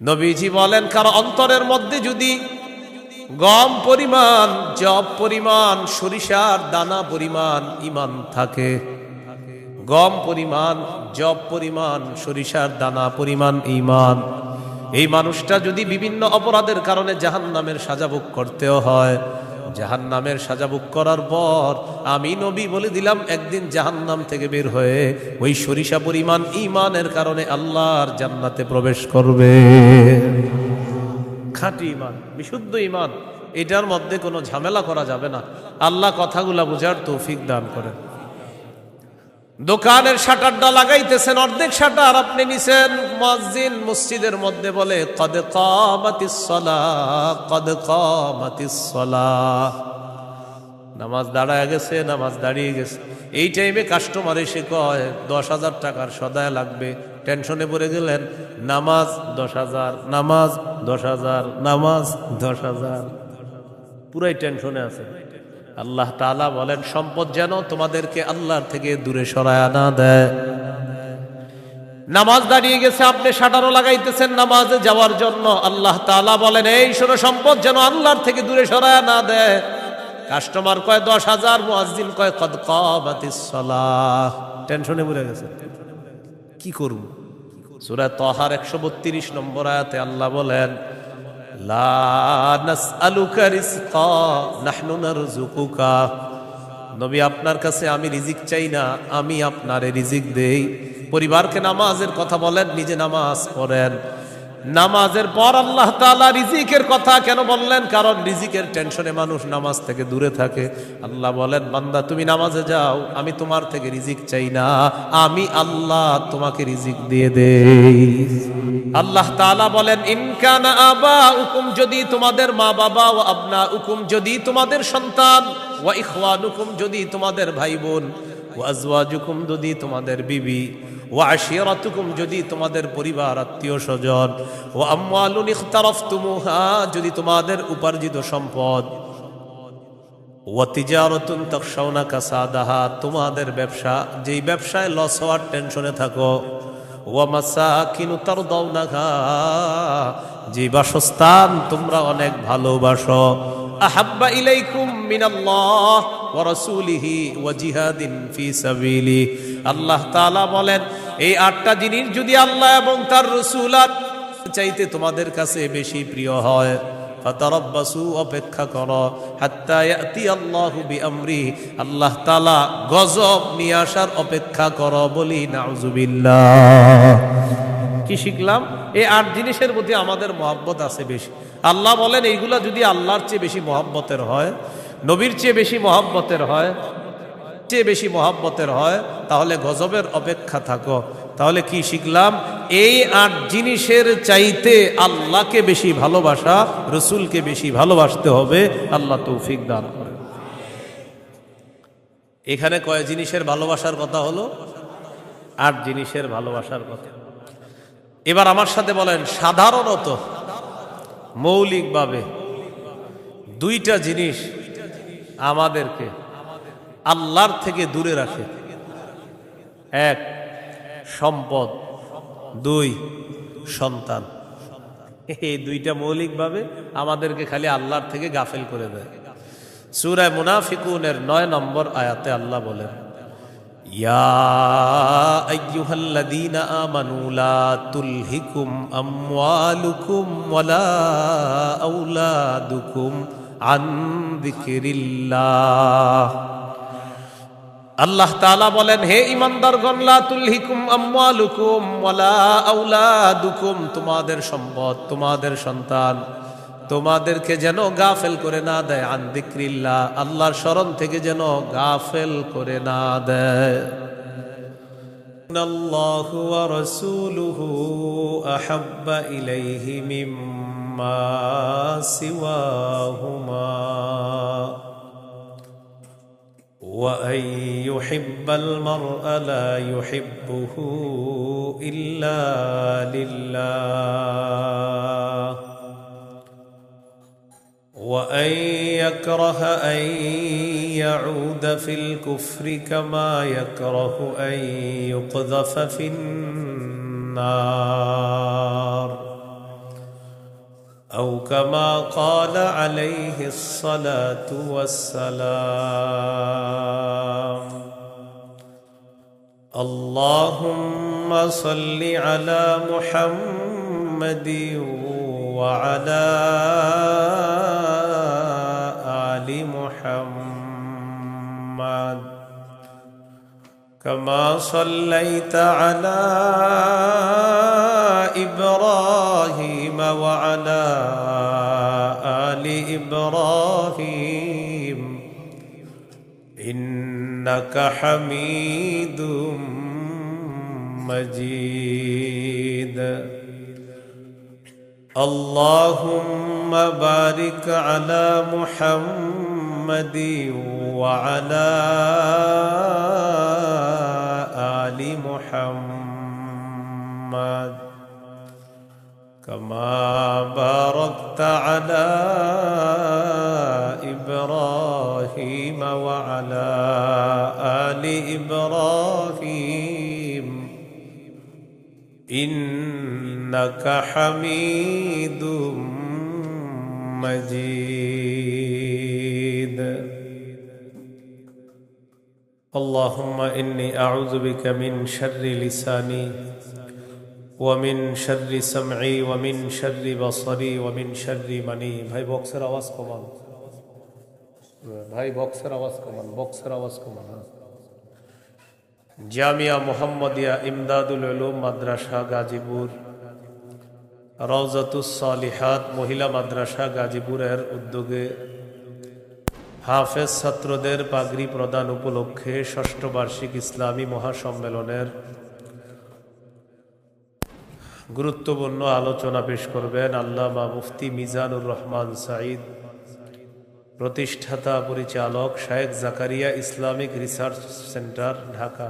নবীজি বলেন, কারো অন্তরের মধ্যে যদি গম পরিমাণ, জব পরিমাণ, সরিষার দানা পরিমাণ ইমান থাকে, গম পরিমাণ, জব পরিমাণ, সরিষার দানা পরিমাণ ঈমান, এই মানুষটা যদি বিভিন্ন অপরাধের কারণে জাহান্নামের সাজা ভোগ করতেও হয়, জাহান্নামের সাজা ভোগ করার পর আমি নবী বলে দিলাম, একদিন জাহান্নাম থেকে বের হয়ে ওই সরিষা পরিমাণ ঈমানের কারণে আল্লাহর জান্নাতে প্রবেশ করবে। খাঁটি ঈমান, বিশুদ্ধ ঈমান, এটার মধ্যে কোনো ঝামেলা করা যাবে না। আল্লাহ কথাগুলা বুঝার তৌফিক দান করেন। দোকানের শাটারটা লাগাইতেছেন, অর্ধেক শাটার আপনি নিছেন, মুয়াজ্জিন মসজিদের মধ্যে বলে কদ কামাতিস সালাহ, কদ কামাতিস সালাহ, নামাজ দাঁড়ায় গেছে, নামাজ দাঁড়িয়ে গেছে। এই টাইমে কাস্টমার এসে কয় 10,000 টাকার সদায় লাগবে, টেনশনে পড়ে গেলেন, নামাজ 10,000, নামাজ 10,000, নামাজ 10,000, পুরাই টেনশনে আছে। আল্লাহ তাআলা বলেন, সম্পদ যেন তোমাদেরকে আল্লাহর থেকে দূরে সরায় না দেয়। নামাজ দাঁড়িয়ে গেছে, আপনি শাটারও লাগাইতেছেন নামাজে যাওয়ার জন্য, আল্লাহ তাআলা বলেন, এই শোনো, সম্পদ যেন আল্লাহর থেকে দূরে সরায় না দেয়। কাস্টমার কয় 10,000, মুয়াজ্জিন কয় কদ কামাতিস সালাহ, টেনশনে পড়ে গেছে, কি করব? সূরা তাহার 132 নম্বর আয়াতে আল্লাহ বলেন, লা নাসআলুকা রিজকা নাহনু নারযুকুকা, নবী আপনার কাছে আমি রিজিক চাই না, আমি আপনারে রিজিক দেই। পরিবারকে নামাজের কথা বলেন, নিজে নামাজ পড়েন। নামাজের পর আল্লাহ তাআলা রিজিকের কথা কেন বললেন? কারণ রিজিকের টেনশনে মানুষ নামাজ থেকে দূরে থাকে। আল্লাহ বলেন, বান্দা তুমি নামাজে যাও, আমি তোমার থেকে রিজিক চাই না, আমি আল্লাহ তোমাকে রিজিক দিয়ে দেই। আল্লাহ তাআলা বলেন, ইন কানা আবাউকুম, যদি তোমাদের মা বাবা, ওয়া আবনাউকুম, যদি তোমাদের সন্তান, ওয়া ইখওয়ানুকুম, যদি তোমাদের ভাই বোন, ওয়া আজওয়াজুকুম, যদি তোমাদের বিবি, ওয়া আশিরাতুকুম, যদি তোমাদের পরিবার আত্মীয় স্বজন, ওয়া আমওয়ালুন ইখতারাফতুমুহা, যদি তোমাদের উপার্জিত সম্পদ, ওয়া তিজারাতুন তাখশাউনা কাসাদাহা, তোমাদের ব্যবসা, যেই ব্যবসায় লস হওয়ার টেনশনে থাকো, ওয়া মাসাকিনু তারদাউনাহা, যে বাসস্থান তোমরা অনেক ভালোবাসো, আহাব্বা ইলাইকুম মিনাল্লাহ ওয়া রাসূলিহি ওয়া জিহাদিন ফি সাবিলি, আল্লাহ তাআলা বলেন, এই 8টা জিনিস যদি আল্লাহ এবং তার রাসূল চাইতে তোমাদের কাছে বেশি প্রিয় হয়, ফাতারাব্বাসু, অপেক্ষা করো, হাত্তা ইয়াতি আল্লাহু বিআমরি, আল্লাহ তাআলা গজব নিয়ে আসার অপেক্ষা করো। বলি নাউযুবিল্লাহ। কি শিখলাম? এই 8 জিনিসের প্রতি আমাদের মহব্বত আছে বেশি। আল্লাহ বলেন, এইগুলা যদি আল্লাহর চেয়ে বেশি মহব্বতের হয়, নবীর চেয়ে বেশি মহব্বতের হয়, চেয়ে বেশি মহব্বতের হয়, তাহলে গজবের অপেক্ষা থাকো। তাহলে কি শিখলাম? এই 8 জিনিসের চাইতে আল্লাহকে বেশি ভালোবাসা, রসুলকে বেশি ভালোবাসতে হবে। আল্লাহ তৌফিক দান করেন। এখানে কয় জিনিসের ভালোবাসার কথা হলো? 8 জিনিসের ভালোবাসার কথা। এবার আমার সাথে বলেন, সাধারণত মৌলিকভাবে 2টা জিনিস আমাদেরকে আল্লাহর থেকে দূরে রাখে। 1 সম্পদ, 2 সন্তান। এই 2টা মৌলিকভাবে আমাদেরকে খালি আল্লাহর থেকে গাফেল করে দেয়। সূরা মুনাফিকুনের 9 নম্বর আয়াতে আল্লাহ বলেন, ইয়া আইয়ুহাল্লাযীনা আমানু লা তুলহিকুম আমওয়ালুকুম ওয়ালা আওলাদুকুম আন যিকরিল্লাহ। আল্লাহ তাআলা বলেন, হে ঈমানদারগণ, লা তুলহিকুম আমওয়ালুকুম ওয়ালা আওলাদুকুম, তোমাদের সম্পদ, তোমাদের সন্তান তোমাদেরকে যেন গাফেল করে না দেয়, আন যিকরিল্লাহ, আল্লাহর স্মরণ থেকে যেন গাফেল করে না দেয়। ইন্নাল্লাহু ওয়া রাসূলুহু আহাব্বা ইলাইহি মিম্মা সিওয়াহুমা ওয়া আন ইউহিব্বাল মারআ লা ইউহিব্বুহু ইল্লা লিল্লাহ وأن يكره أن يعود في الكفر كما يكره أن يقذف في النار أو كما قال عليه الصلاة والسلام اللهم صل على محمد وعلى آل محمد كما صليت على إبراهيم وعلى آل إبراهيم إنك حميد مجيد اللهم بارك على محمد وعلى آل محمد كما باركت على إبراهيم وعلى آل إبراهيم إنك حميد مجيد اللهم إني أعوذ بك من شر لساني ومن شر سمعي ومن شر بصري ومن شر مني ভাই বক্সের আওয়াজ কমান ভাই বক্সের আওয়াজ কমান জামিয়া মুহাম্মাদিয়া ইমদাদুল উলুম মাদ্রাসা গাজীপুর রওজাতুস সালিহাত মহিলা মাদ্রাসা গাজীপুরের উদ্যোগে হাফেজ ছাত্রদের পাগড়ি প্রদান উপলক্ষে ষষ্ঠ বার্ষিক ইসলামী মহাসম্মেলনের গুরুত্বপূর্ণ আলোচনা পেশ করবেন আল্লামা মুফতি মিজানুর রহমান সাঈদ, প্রতিষ্ঠাতা পরিচালক শায়েখ Zakaria Islamic research centre Dhaka,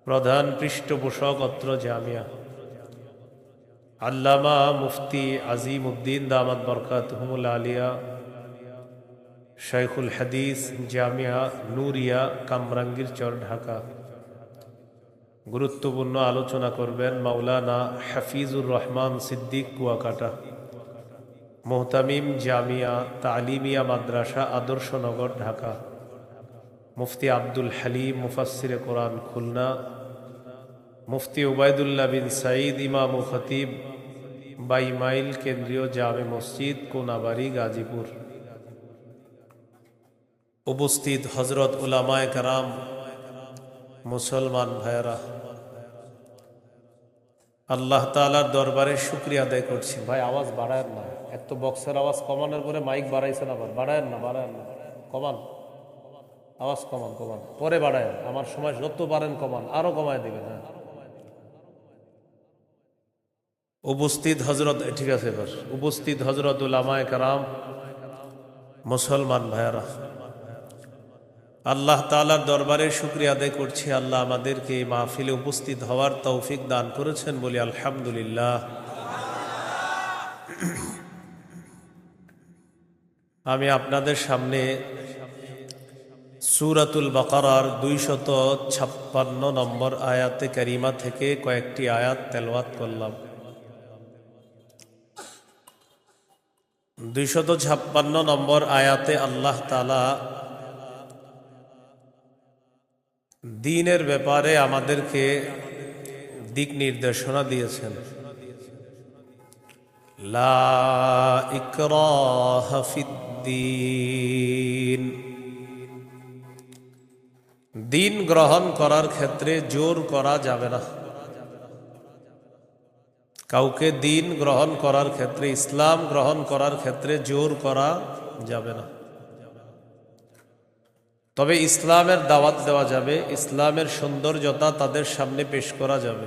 প্রধান পৃষ্ঠপোষক অত্র জামিয়া। আল্লামা মুফতি আজিম উদ্দিন দামাত বরকাতুহুমুল আলিয়া, শাইখুল হাদিস জামিয়া নূরিয়া কামরাঙ্গীরচর ঢাকা। গুরুত্বপূর্ণ আলোচনা করবেন মাওলানা হাফিজুর রহমান সিদ্দিক কুয়াকাটা, মোহতামিম জামিয়া তালিমিয়া মাদ্রাসা আদর্শনগর ঢাকা। মুফতি আব্দুল হালিম মুফাসসিরে কোরআন খুলনা, মুফতি উবাইদুল্লাহ বিন সাঈদ ইমাম ও খতিব 22 মাইল কেন্দ্রীয় জামে মসজিদ কোনাবাড়ি গাজীপুর। উপস্থিত হযরত উলামায়ে কেরাম, মুসলমান ভাইয়েরা, আল্লাহ তাআলার দরবারে শুকরিয়া আদায় করছি। ভাই আওয়াজ বাড়ায়েন না, এক তো বক্সের আওয়াজ কমানোর পরে মাইক বাড়াইছেন, আবার বাড়ায়েন না, কমান আওয়াজ, কমান পরে বাড়ায়েন, আমার সময় যত পারেন কমান, আরো কমায় দিবেন। হ্যাঁ, উপস্থিত হযরত, ঠিক আছে এবার উপস্থিত হযরত উলামায়ে কেরাম, মুসলমান ভাইয়েরা, আল্লাহ তাআলার দরবারে শুকরিয়া আদায় করছি। আল্লাহ আমাদেরকে এই মাহফিলে উপস্থিত হওয়ার তৌফিক দান করেছেন, বলি আলহামদুলিল্লাহ। আমি আপনাদের সামনে সূরাতুল বাকারার 256 নম্বর আয়াতে কারিমা থেকে কয়েকটি আয়াত তেলাওয়াত করলাম। 256 নম্বর আয়াতে আল্লাহ তাআলা দ্বীনের ব্যাপারে আমাদেরকে দিক নির্দেশনা দিয়েছেন। লা ইকরাহা ফিদ্দীন, দ্বীন গ্রহণ করার ক্ষেত্রে জোর করা যাবে না। কাউকে দ্বীন গ্রহণ করার ক্ষেত্রে, ইসলাম গ্রহণ করার ক্ষেত্রে জোর করা যাবে না। তবে ইসলামের দাওয়াত দেওয়া যাবে, ইসলামের সৌন্দর্যতা তাদের সামনে পেশ করা যাবে।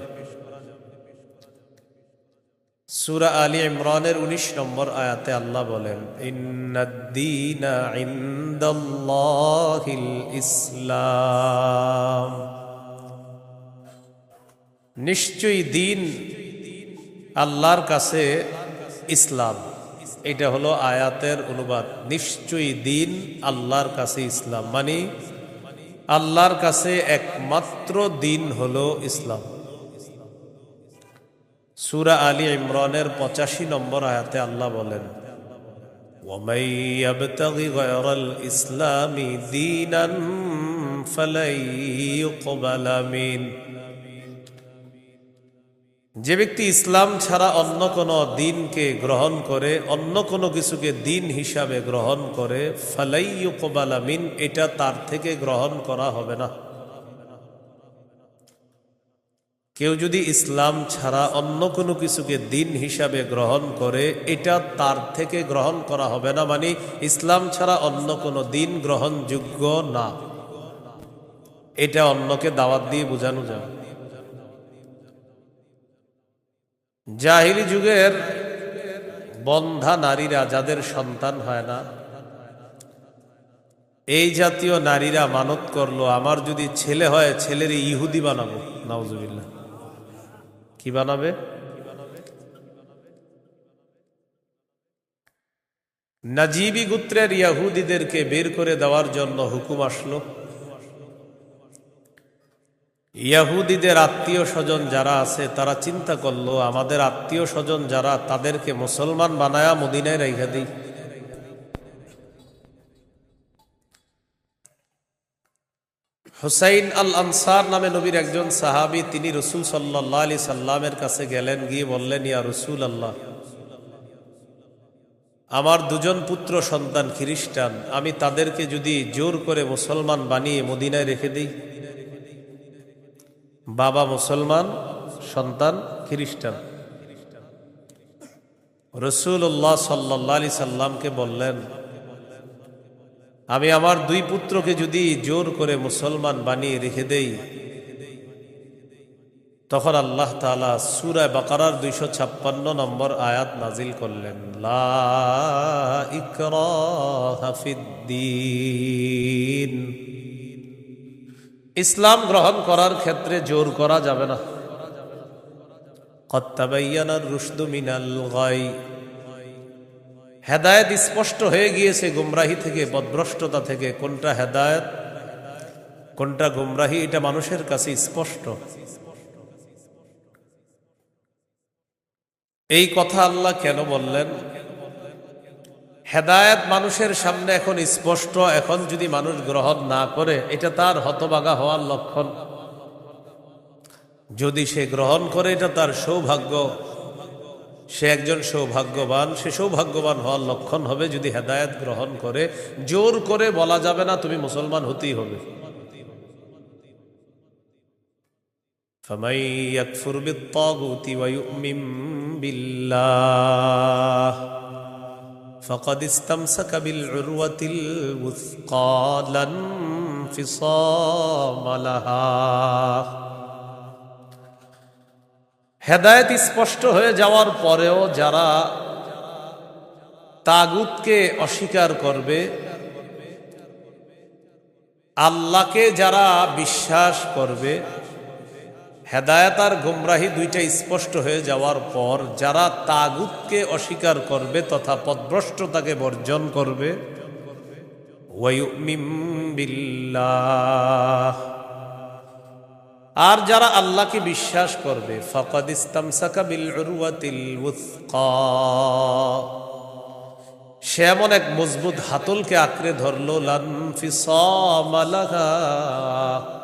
সূরা আলী ইমরানের 19 নম্বর আয়াতে আল্লাহ বলেন, ইন্নাদ-দীনা ইনদাল্লাহিল ইসলাম, নিশ্চয়ই দ্বীন আল্লাহর কাছে ইসলাম। এটা হলো আয়াতের অনুবাদ। নিশ্চয়ই দ্বীন আল্লাহর কাছে ইসলাম, মানে আল্লাহর কাছে একমাত্র দ্বীন হলো ইসলাম। সূরা আলী ইমরানের 85 নম্বর আয়াতে আল্লাহ বলেন, وَمَن يَبْتَغِ غَيْرَ الْإِسْلَامِ دِينًا فَلَن يُقْبَلَ مِنْهُ। যে ব্যক্তি ইসলাম ছাড়া অন্য কোনো দিনকে গ্রহণ করে, অন্য কোনো কিছুকে দিন হিসাবে গ্রহণ করে, ফালাই ইউকবালা মিন, এটা তার থেকে গ্রহণ করা হবে না। কেউ যদি ইসলাম ছাড়া অন্য কোনো কিছুকে দিন হিসাবে গ্রহণ করে, এটা তার থেকে গ্রহণ করা হবে না, মানে ইসলাম ছাড়া অন্য কোনো দিন গ্রহণযোগ্য না। এটা অন্যকে দাওয়াত দিয়ে বোঝানো যায়। জাহিলি যুগের বন্ধা নারীরা, যাদের সন্তান হয় না, এই জাতীয় নারীরা মানত করলো, আমার যদি ছেলে হয় ছেলের ইহুদি বানাবো। নাউজুবিল্লাহ। কি বানাবে? নাজিবি গোত্রের ইহুদিদেরকে বের করে দেওয়ার জন্য হুকুম আসলো। ইহুদিদের আত্মীয় স্বজন যারা আছে তারা চিন্তা করলো, আমাদের আত্মীয় স্বজন যারা, তাদেরকে মুসলমান বানায়া মদিনায় রেখে দিই। হুসাইন আল আনসার নামে নবীর একজন সাহাবী, তিনি রাসূল সাল্লাল্লাহু আলাইহি সাল্লামের কাছে গেলেন, গিয়ে বললেন, ইয়া রাসূলুল্লাহ, আমার দুজন পুত্র সন্তান খ্রিস্টান, আমি তাদেরকে যদি জোর করে মুসলমান বানিয়ে মদিনায় রেখে দিই। বাবা মুসলমান, সন্তান খ্রিস্টান। রাসূলুল্লাহ সাল্লাল্লাহু আলাইহি সাল্লামকে বললেন, আমি আমার দুই পুত্রকে যদি জোর করে মুসলমান বানিয়ে রেখে দেই, তখন আল্লাহ তাআলা সূরা বাকারার 256 নম্বর আয়াত নাজিল করলেন, লা ইকরাহা ফিদ্দীন। ইসলাম গ্রহণ করার ক্ষেত্রে জোর করা যাবে না। কদ তাবায়্যানার রুশদু মিনাল গাই। হেদায়েত স্পষ্ট হয়ে গিয়েছে গুমরাহি থেকে, পথভ্রষ্টতা থেকে। কোনটা হেদায়েত, কোনটা গুমরাহি, এটা মানুষের কাছে স্পষ্ট। এই কথা আল্লাহ কেন বললেন? হেদায়েত মানুষের সামনে এখন স্পষ্ট, এখন যদি মানুষ গ্রহণ না করে, এটা তার হতভাগা হওয়ার লক্ষণ। যদি সে গ্রহণ করে, এটা তার সৌভাগ্য, সে একজন সৌভাগ্যবান। সে সৌভাগ্যবান হওয়ার লক্ষণ হবে যদি হেদায়েত গ্রহণ করে। জোর করে বলা যাবে না তুমি মুসলমান হতেই হবে। ফামান ইয়াকফুর বিত-তাগুতি ওয়া ইউমিন বিল্লাহ ফাকাদ ইসতামসাকা বিল উরওয়াতিল ওয়াসকা লা ইনফিসামা লাহা। হেদায়েত স্পষ্ট হয়ে যাওয়ার পরেও যারা তাগুতকে অস্বীকার করবে, আল্লাহকে যারা বিশ্বাস করবে, হেদায়েত আর গুমরাহি দুইটা স্পষ্ট হয়ে যাওয়ার পর যারা তাগুতকে অস্বীকার করবে তথা পথভ্রষ্টতাকে বর্জন করবে, ওয়া ইউমিন বিল্লাহ, আর যারা আল্লাহকে বিশ্বাস করবে, ফাকাদ ইসতামসাকা বিল উরওয়াতিল ওয়াসকা, সে এমন এক মজবুত হাতলকে আঁকড়ে ধরলো, লা ইনফিসামা লাহা,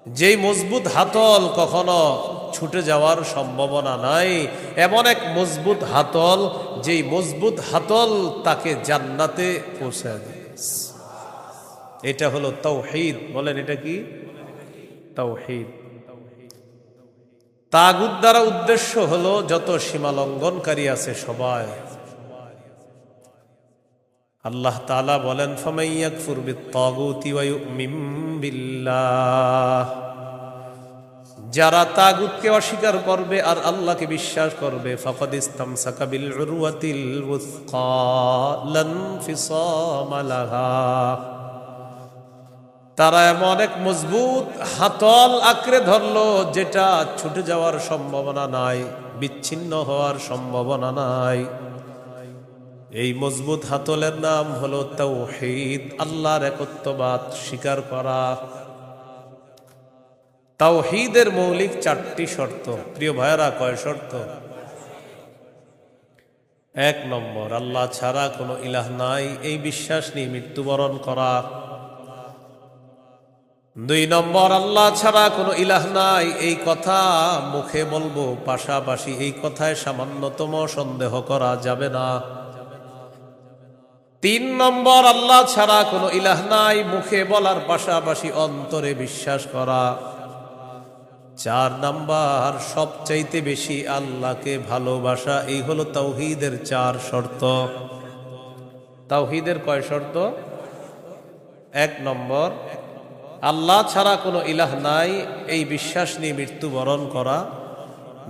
যেই মজবুত হাতল কখনো ছুটে যাওয়ার সম্ভাবনা নাই। এমন এক মজবুত হাতল, যেই মজবুত হাতল তাকে জান্নাতে পৌঁছায় দিয়েছে। এটা হলো তাওহীদ। বলেন, এটা কি? তাওহীদ। তাগুত দ্বারা উদ্দেশ্য হলো যত সীমালঙ্ঘনকারী আছে সবাই। আল্লাহ তাআলা বলেন, ফামান ইয়াকফুর বিত-তাগুতি ওয়া ইউমিন বিল্লাহ, যারা তাগুতকে অস্বীকার করবে আর আল্লাহকে বিশ্বাস করবে, ফাকাদ ইসতামসাকা বিল উরওয়াতিল ওয়াসকা লা ইনফিসামা লাহা, তারা এমন এক মজবুত হাতল আঁকড়ে ধরলো যেটা ছুটে যাওয়ার সম্ভাবনা নাই, বিচ্ছিন্ন হওয়ার সম্ভাবনা নাই। এই মজবুত হাতলের নাম হলো তাওহীদ, আল্লাহর একত্ববাদ স্বীকার করা। তাওহীদের মৌলিক 4টি শর্ত। প্রিয় ভাইয়েরা, কয় শর্ত? 1 নম্বর, আল্লাহ ছাড়া কোনো ইলাহ নাই এই বিশ্বাস নিয়ে মৃত্যুবরণ করা। 2 নম্বর, আল্লাহ ছাড়া কোনো ইলাহ নাই এই কথা মুখে বলবো, পাশাপাশি এই কথায় সামান্যতম সন্দেহ করা যাবে না। 3 নম্বর, আল্লাহ ছাড়া কোনো ইলাহ নাই মুখে বলার পাশাপাশি অন্তরে বিশ্বাস করা। 4 নম্বর, সবচাইতে বেশি আল্লাহকে ভালোবাসা। এই হলো তাওহীদের 4 শর্ত। তাওহীদের কয় শর্ত? 1 নম্বর, আল্লাহ ছাড়া কোনো ইলাহ নাই এই বিশ্বাস নিয়ে মৃত্যুবরণ করা।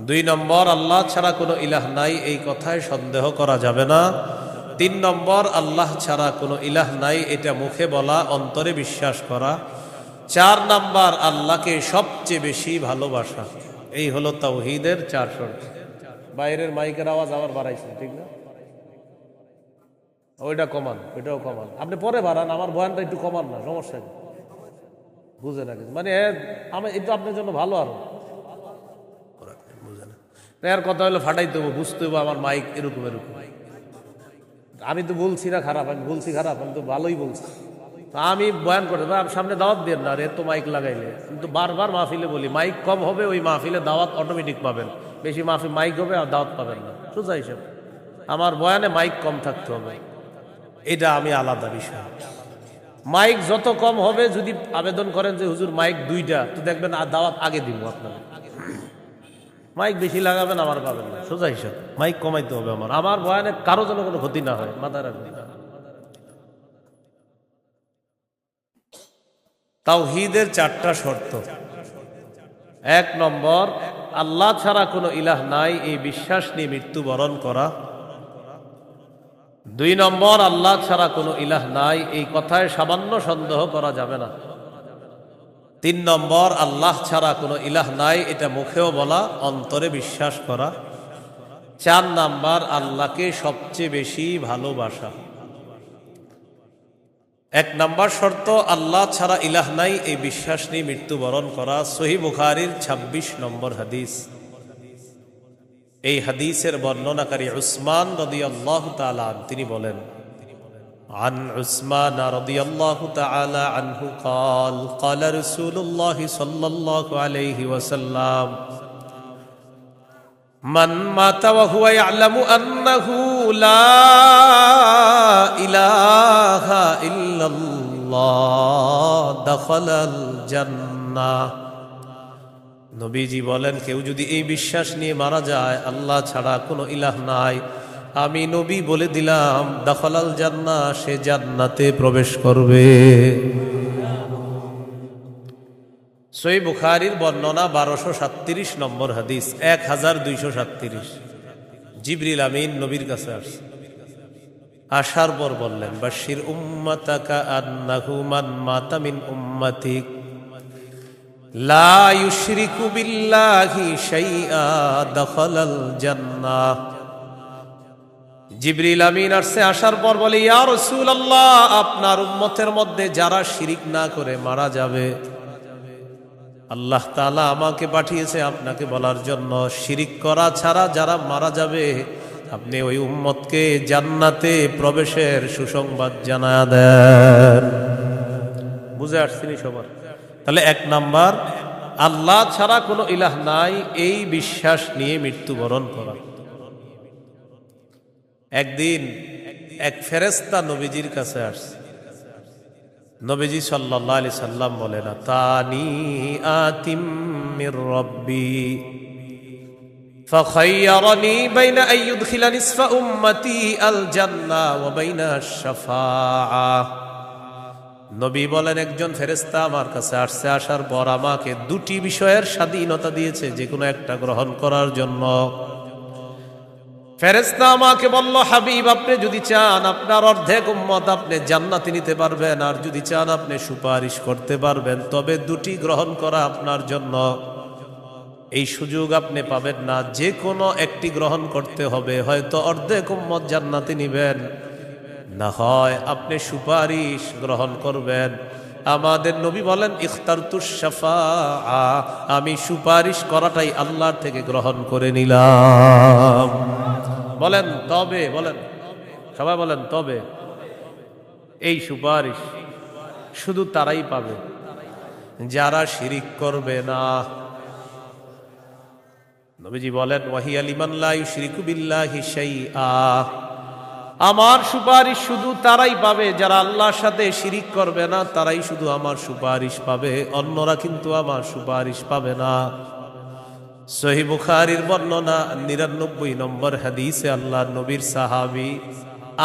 2 নম্বর, আল্লাহ ছাড়া কোনো ইলাহ নাই এই কথায় সন্দেহ করা যাবে না। 3 নম্বর, আল্লাহ ছাড়া কোনো ইলাহ নাই এটা মুখে বলা, অন্তরে বিশ্বাস করা। 4 নম্বর, আল্লাহকে সবচেয়ে বেশি ভালোবাসা। এই হলো তাওহীদের 4 শর্ত। বাইরের মাইকের আওয়াজ আবার বাড়াইছেন, ঠিক না? ওইটা কমান, ওইটাও কমান। আপনি পরে বাড়ান, আমার বয়ানটা একটু কমান না, সমস্যা নেই। বুঝে না কিছু, মানে আমি এটা আপনার জন্য ভালো। আরো বুঝে না, এর কথা হলো ফাটাইতে হবো, বুঝতে হবো আমার মাইক এরকম এরকম। আমি তো বলছি না খারাপ, আমি বলছি খারাপ, আমি তো ভালোই বলছি। আমি বয়ান করতে সামনে দাওয়াত দিয়ে না, এত মাইক লাগাইলে। কিন্তু বারবার মাহফিলে বলি, মাইক কম হবে ওই মাহফিলে দাওয়াত অটোমেটিক পাবেন, বেশি মাহফিল মাইক হবে আর দাওয়াত পাবেন না। সোজা হিসেব, আমার বয়ানে মাইক কম থাকতে হবে, এটা আমি আলাদা বিষয়। মাইক যত কম হবে, যদি আবেদন করেন যে হুজুর মাইক 2টা, তো দেখবেন আর দাওয়াত আগে দিব আপনার। মাইক বেশি লাগাবেন, আমার পাবেন না, সোজা হিসাব। মাইক কমাইতে হবে আমার বয়ানে কারো যেন কোনো ক্ষতি না হয়, মাথায় রাখবেন। তাওহীদের 4টা শর্ত। 1 নম্বর, আল্লাহ ছাড়া কোনো ইলাহ নাই এই বিশ্বাস নিয়ে মৃত্যুবরণ করা। 2 নম্বর, আল্লাহ ছাড়া কোনো ইলাহ নাই এই কথায় সামান্য সন্দেহ করা যাবে না। 3 নম্বর, আল্লাহ ছাড়া কোনো ইলাহ নাই এটা মুখেও বলা, অন্তরে বিশ্বাস করা। 4 নম্বর, আল্লাহকে সবচেয়ে বেশি ভালোবাসা। 1 নম্বর শর্ত, আল্লাহ ছাড়া ইলাহ নাই এই বিশ্বাস নিয়ে মৃত্যুবরণ করা। সহিহ বুখারীর 26 নম্বর হাদিস। এই হাদিসের বর্ণনাকারী উসমান রাদিয়াল্লাহু তাআলা তিনি বলেন, عن عثمان رضي الله تعالى عنه قال قال رسول الله صلى الله عليه وسلم من مات وهو يعلم أنه لا إله إلا الله دخل الجنة। নবীজি বলেন, কেউ যদি এই বিশ্বাস নিয়ে মারা যায় আল্লাহ ছাড়া কোনো ইলাহ নাই, আমি নবী বলে দিলাম দাখালাল জান্নাহ, সে জান্নাতে প্রবেশ করবে। সহিহ বুখারীর বর্ণনা 1237 নম্বর হাদিস, 1237। জিবরিল আমিন নবীর কাছে আসছে, আসার পর বললেন, বাশির উম্মাতাকা আন্নাহু মান মাতা মিন উম্মাতিক লা ইউশরিকু বিল্লাহি শাইআ দাখালাল জান্নাহ। জিবরিল আমিন আসছে, আসার পর বলে, ইয়া রাসূলুল্লাহ, আপনার উম্মতের মধ্যে যারা শিরিক না করে মারা যাবে, আল্লাহ তাআলা আমাকে পাঠিয়েছে আপনাকে বলার জন্য, শিরিক করা ছাড়া যারা মারা যাবে আপনি ওই উম্মতকে জান্নাতে প্রবেশের সুসংবাদ জানায়া দেন। বুঝে আসছেনি সবার? তাহলে 1 নাম্বার, আল্লাহ ছাড়া কোনো ইলাহ নাই এই বিশ্বাস নিয়ে মৃত্যুবরণ করা। একদিন এক ফেরেশতা নবীজির কাছে আসছে। নবীজি সাল্লাল্লাহু আলাইহি সাল্লাম বলেন, আতানি আতিম মির রাব্বি ফাখায়্যারানি বাইনা আইয়ুদখিলা নিসফা উম্মতি আল জান্নাহ ওয়া বাইনা আশ-শাফাআহ। নবী বলেন, একজন ফেরেশতা আমার কাছে আসছে, আসার পর আমাকে 2টি বিষয়ের স্বাধীনতা দিয়েছে যে কোনো একটা গ্রহণ করার জন্য। ফেরেশতা আমাকে বলল, হাবিব, আপনি যদি চান আপনার অর্ধেক উম্মত আপনি জান্নাতে নিতে পারবেন, আর যদি চান আপনি সুপারিশ করতে পারবেন, তবে 2টি গ্রহণ করা আপনার জন্য। এই সুযোগ আপনি পাবেন না, যে কোনো একটি গ্রহণ করতে হবে। হয়তো অর্ধেক উম্মত জান্নাতে নিবেন, না হয় আপনি সুপারিশ গ্রহণ করবেন। আমাদের নবী বলেন ইখতারতুশ শাফাআ, আমি সুপারিশ করাটাই আল্লাহর থেকে গ্রহণ করে নিলাম। বলেন তবে, বলেন সবাই বলেন তবে। এই সুপারিশ শুধু তারাই পাবে যারা শিরিক করবে না। নবীজি বলেন ওয়াহিয়া লিমান লা ইউশরিকু বিল্লাহি শাইআ, আমার সুপারিশ শুধু তারাই পাবে যারা আল্লাহর সাথে শিরিক করবে না, তারাই শুধু আমার সুপারিশ পাবে, অন্যরা কিন্তু আমার সুপারিশ পাবে না। সহিহ বুখারীর বর্ণনা ৯৯ নম্বর হাদিসে আল্লাহর নবীর সাহাবী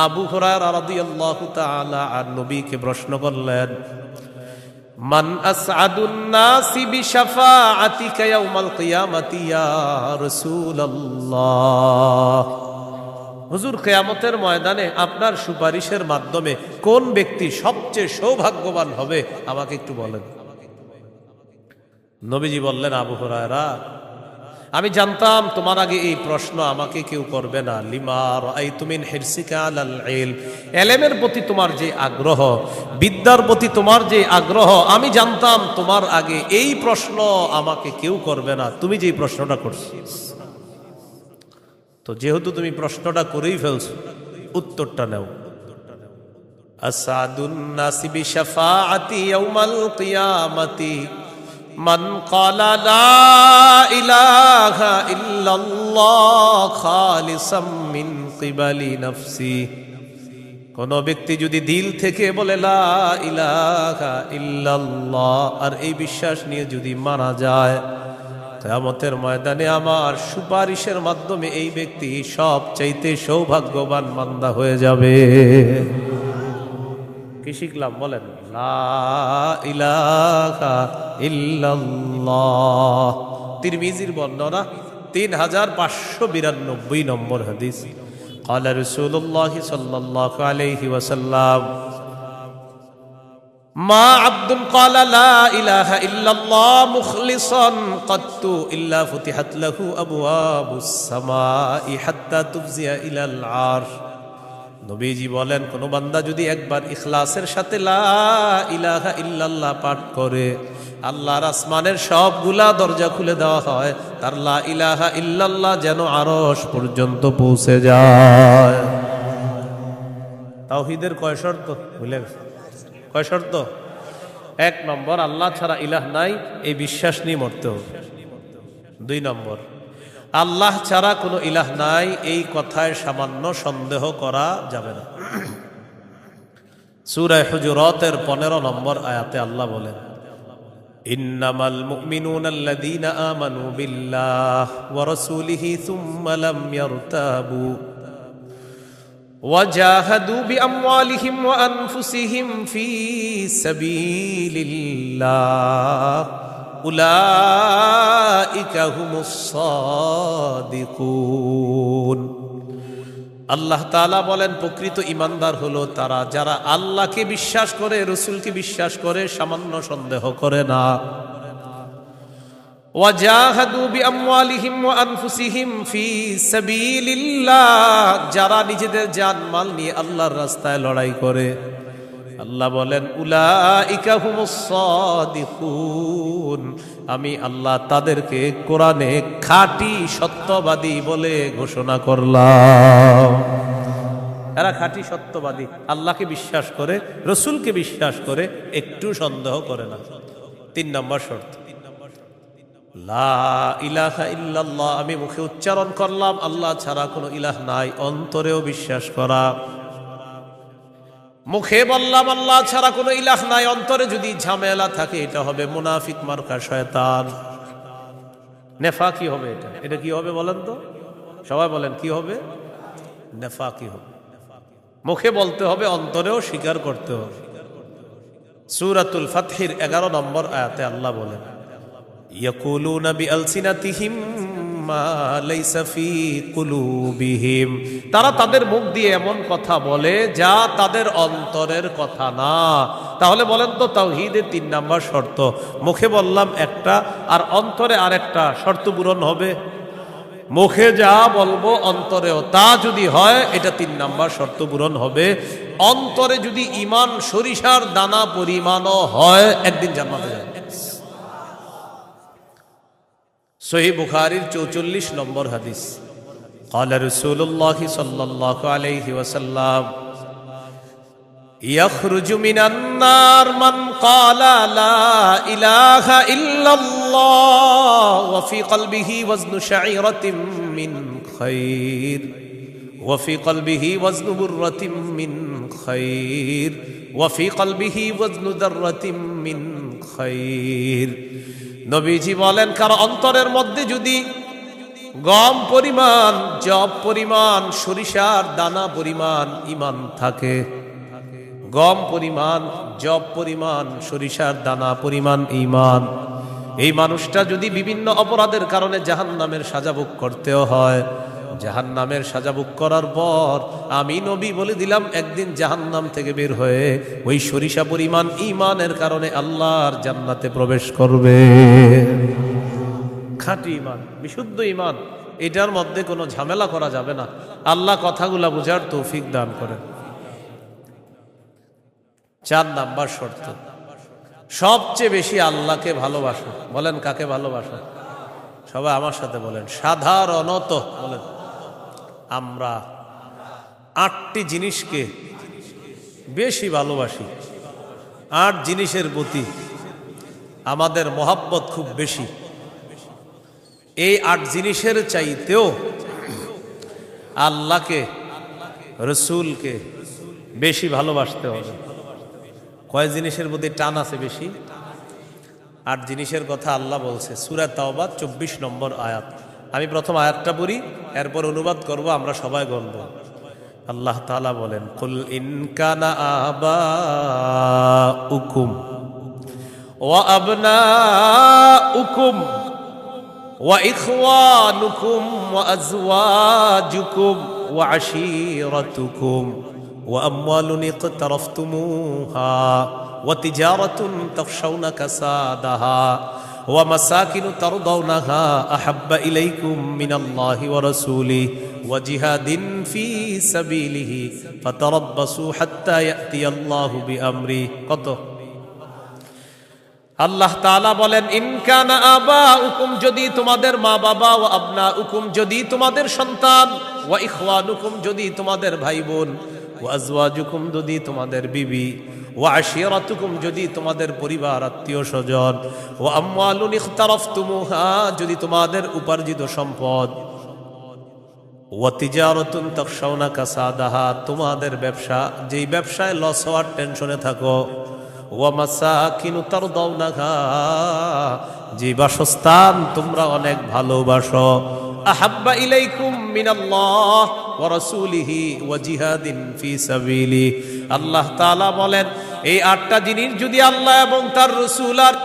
আবু হুরায়রা রাদিয়াল্লাহু তাআলা আন নবীকে প্রশ্ন করলেন, মান আসআদুন নাসি বিশাফাআতিকা ইয়াউমাল কিয়ামাতি ইয়া রাসূলুল্লাহ। হুজুর, কিয়ামতের ময়দানে আপনার সুপারিশের মাধ্যমে কোন ব্যক্তি সবচেয়ে সৌভাগ্যবান হবে আমাকে একটু বলেন। নবীজি বললেন, আবু হুরায়রা, আমি জানতাম তোমার আগে এই প্রশ্ন আমাকে কেউ করবে না। লিমা রাআইতু মিন হিরসিকা আলাল ইলম, ইলমের প্রতি তোমার যে আগ্রহ, বিদ্যার প্রতি তোমার যে আগ্রহ, আমি জানতাম তোমার আগে এই প্রশ্ন আমাকে কেউ করবে না, তুমি যেই প্রশ্নটা করছো। তো যেহেতু তুমি প্রশ্নটা করেই ফেলছো, উত্তরটা নাও। আসাদুন নাসি বিশাফাআতি ইয়াউমাল কিয়ামাতি মান ক্বালা লা ইলাহা ইল্লাল্লাহ খালিসাম মিন কিবালি নাফসি, কোন ব্যক্তি যদি দিল থেকে বলে লা ইলাহা ইল্লাল্লাহ আর এই বিশ্বাস নিয়ে যদি মারা যায়, কিয়ামতের ময়দানে আমার সুপারিশের মাধ্যমে এই ব্যক্তি সবচাইতে সৌভাগ্যবান বান্দা হয়ে যাবে। কি শিখলাম বলেন? লা ইলাহা ইল্লাল্লাহ। তিরমিজির বর্ণনা ৩৫৯২ নম্বর হাদিস। ক্বালা রাসূলুল্লাহ সাল্লাল্লাহু আলাইহি ওয়াসাল্লাম, মা আবদুন ক্বালা লা ইলাহা ইল্লাল্লাহ মুখলিসান কাত্তু ইল্লা ফুতিহাত লাহু আবওয়াবুস সামাই হাত্তা তুফজিয়া ইলাল আরশ। নবীজি বলেন, কোন বান্দা যদি একবার ইখলাসের সাথে লা ইলাহা ইল্লাল্লাহ পাঠ করে, আল্লাহর আসমানের সবগুলা দরজা খুলে দেওয়া হয়, তার লা ইলাহা ইল্লাল্লাহ যেন আরশ পর্যন্ত পৌঁছে যায়। তাওহীদের কয় শর্ত ভুলে গেছে? কয় শর্ত? ১ নম্বর, আল্লাহ ছাড়া ইলাহ নাই, এই বিশ্বাস নিয়ে মরতে হবে। ২ নম্বর, আল্লাহ ছাড়া কোনো ইলাহ নাই, এই কথায় সামান্য সন্দেহ করা যাবে না। সূরা হুজুরাতের ১৫ নম্বর আয়াতে আল্লাহ বলেন, ইন্নামাল মুমিনুনা আল্লাযীনা আমানু বিল্লাহি ওয়া রাসূলিহি সুম্মা লাম ইয়ারতাবু ওয়াজাহাদু বিআমওয়ালিহিম ওয়া আনফুসিহিম ফী সাবিলিল্লাহ উলাইকা হুমুস সাদিকুন। আল্লাহ তাআলা বলেন, প্রকৃত ঈমানদার হলো তারা যারা আল্লাহকে বিশ্বাস করে, রাসূলকে বিশ্বাস করে, সামান্য সন্দেহ করে না। ওয়াজাহাদু বিআমওয়ালিহিম ওয়া আনফুসিহিম ফী সাবিলিল্লাহ, যারা নিজেদের জানমাল নিয়ে আল্লাহর রাস্তায় লড়াই করে। আল্লাহ বলেন, উলাইকা হুমুস সাদিকুন, আমি আল্লাহ তাদেরকে কোরআনে খাঁটি সত্যবাদী বলে ঘোষণা করলাম। এরা খাঁটি সত্যবাদী, আল্লাহকে বিশ্বাস করে, রাসূলকে বিশ্বাস করে, একটু সন্দেহ করে না। ৩ নম্বর শর্ত, লা ইলাহা ইল্লাল্লাহ, আমি মুখে উচ্চারণ করলাম আল্লাহ ছাড়া কোনো ইলাহ নাই, অন্তরেও বিশ্বাস করা। মুখে বললাম আল্লাহ ছাড়া কোনো ইলাহ নাই, অন্তরে যদি ঝামেলা থাকে এটা হবে মুনাফিক মার্কা শয়তান, নেফাকি হবে। এটা কি হবে বলেন তো? সবাই বলেন কি হবে? নেফাকি হবে। মুখে বলতে হবে, অন্তরেও স্বীকার করতে হবে। সূরাতুল ফাতহির ১১ নম্বর আয়াতে আল্লাহ বলেন, ইয়াকুলুনা বিআলসিনাতিহিম মা লাইসা ফি কুলুবিহিম, তারা তাদের মুখ দিয়ে এমন কথা বলে যা তাদের অন্তরের কথা না। তাহলে বলেন তো, তাওহীদের ৩ নম্বর শর্ত, মুখে বললাম একটা আর অন্তরে আরেকটা, শর্ত পূরণ হবে? মুখে যা বলবো অন্তরেও তা যদি হয়, এটা ৩ নম্বর শর্ত পূরণ হবে। অন্তরে যদি ঈমান সরিষার দানা পরিমাণও হয় একদিন জান্নাতে যাবে। সহিহ বুখারীর 44 নম্বর হাদিস। قال رسول الله صلى الله عليه وسلم يخرج من النار من قال لا إله إلا الله وفي قلبه وزن شعيرة من خير وفي قلبه وزن برة من خير وفي قلبه وزن ذرة من خير। নবীজি বলেন, কার অন্তরের মধ্যে যদি গম পরিমাণ, জব পরিমাণ, সরিষার দানা পরিমাণ ঈমান থাকে, গম পরিমাণ, জব পরিমাণ, সরিষার দানা পরিমাণ ঈমান, এই মানুষটা যদি বিভিন্ন অপরাধের কারণে জাহান্নামের সাজা ভোগ করতেও হয়, জাহান্নামের সাজা ভোগ করার পর আমি নবী বলে দিলাম একদিন জাহান্নাম থেকে বের হয়ে ওই সরিষা পরিমাণ ঈমানের কারণে আল্লাহর জান্নাতে প্রবেশ করবে। খাঁটি ঈমান, বিশুদ্ধ ঈমান, এটার মধ্যে কোনো ঝামেলা করা যাবে না। আল্লাহ কথাগুলা বুঝার তৌফিক দান করেন। 4 নাম্বার শর্ত, সবচেয়ে বেশি আল্লাহকে ভালোবাসো। বলেন কাকে ভালোবাসো? সবাই আমার সাথে বলেন, সাধারণত বলেন। আমরা 8টি জিনিসকে বেশি ভালোবাসি। 8 জিনিসের প্রতি আমাদের মহব্বত খুব বেশি। এই 8 জিনিসের চাইতেও আল্লাহকে, রসুলকে বেশি ভালোবাসতে হবে। কয় জিনিসের প্রতি টান আছে বেশি? 8 জিনিসের কথা আল্লাহ বলছে সূরা তাওবা 24 নম্বর আয়াত। আমি প্রথম আয়াতটা পড়ি, এরপর অনুবাদ করব, আমরা সবাই বলব। আল্লাহ তাআলা বলেন, কুল ইন কানা আবাউকুম ওয়া আবনাউকুম ওয়া ইখওয়ানুকুম ওয়া আজওয়াজুকুম ওয়া আশীরাতুকুম ওয়া আমওয়ালুন ইকতারাফতুমুহা ওয়া তিজারাতুন তাখশাউনা কাসাদাহা ওয়া মাসাকিনু তারদাউনাহা আহাব্বা ইলাইকুম মিনাল্লাহি ওয়া রাসূলিহি ওয়া জিহাদিন ফি সাবিলিহি ফাতারাব্বাসু হাত্তা ইয়াতিয়াল্লাহু বিআমরি। কত? আল্লাহ তাআলা বলেন, ইন কানা আবাউকুম, যদি তোমাদের মা বাবা, ওয়া আবনাউকুম, যদি তোমাদের সন্তান, ওয়া ইখওয়ানুকুম, যদি তোমাদের ভাই বোন, ওয়া আজওয়াজুকুম, যদি তোমাদের বিবি, ওয়া আশীরাতুকুম, যদি তোমাদের পরিবার আত্মীয় স্বজন, ওয়া আমওয়ালুন ইখতারাফতুমুহা, যদি তোমাদের উপার্জিত সম্পদ, ওয়া তিজারাতুন তাখশাউনা কাসাদাহা, তোমাদের ব্যবসা, যেই ব্যবসায় লস হওয়ার টেনশনে থাকো, ওয়া মাসাকিনু তারদাউনাহা, যে বাসস্থান তোমরা অনেক ভালোবাসো, আহাব্বা ইলাইকুম মিনাল্লাহ ওয়া রাসূলিহি ওয়া জিহাদিন ফি সাবিলি। আল্লাহ তাআলা বলেন, এই 8টা জিনিস যদি আল্লাহ এবং তার রাসূল আর